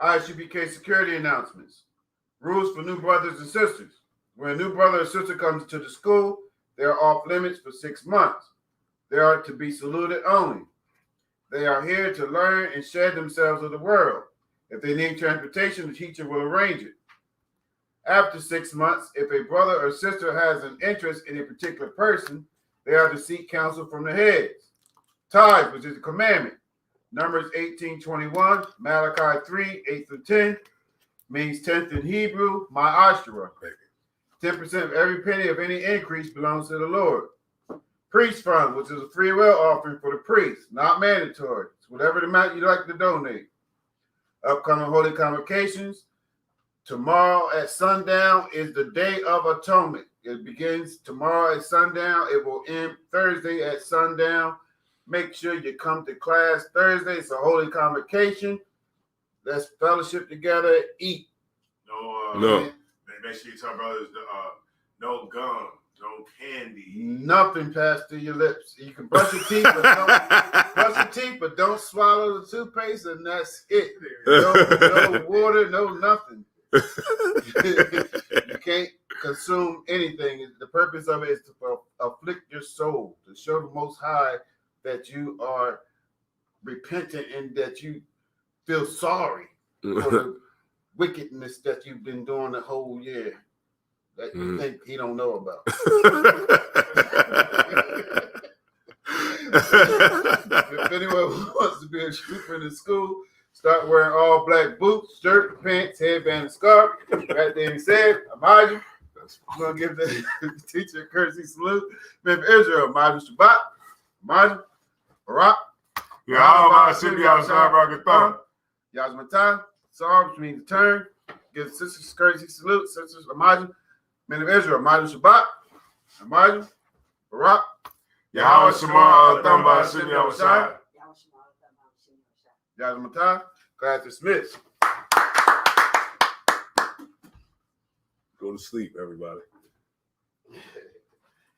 Isupk security announcements. Rules for new brothers and sisters. When a new brother or sister comes to the school, they are off limits for 6 months. They are to be saluted only. They are here to learn and shed themselves of the world. If they need transportation, the teacher will arrange it. After 6 months, if a brother or sister has an interest in a particular person, they are to seek counsel from the heads. Tithes, which is a commandment. Numbers 18:21, Malachi 3:8-10, means 10th in Hebrew, ma'ashra. 10% of every penny of any increase belongs to the Lord. Priest fund, which is a free will offering for the priest, not mandatory. It's whatever the amount you like to donate. Upcoming holy convocations. Tomorrow at sundown is the Day of Atonement. It begins tomorrow at sundown. It will end Thursday at sundown. Make sure you come to class Thursday. It's a holy convocation. Let's fellowship together, eat. No. Make sure you tell brothers no gum, no candy. Nothing passed through your lips. You can brush your teeth, but don't swallow the toothpaste, and that's it. No water, no nothing. You can't consume anything. The purpose of it is to afflict your soul, to show the Most High that you are repentant and that you feel sorry for the wickedness that you've been doing the whole year that you think he don't know about. If anyone wants to be a trooper in the school, start wearing all black boots, shirt, pants, headband, and scarf. That being said, Amaju, I'm going to give the teacher a courtesy salute. Men of Israel, Amaju Shabbat, Amaju, Barak, Yahweh, Yazmatan, Sar, which means turn. Give sisters courtesy salute. Sisters, Amaju, men of Israel, Amaju Shabbat, Amaju, Barak, Yahweh, Shema, Thamba, Hashem, Yahushai, Yazmatan. Class dismissed. Go to sleep, everybody.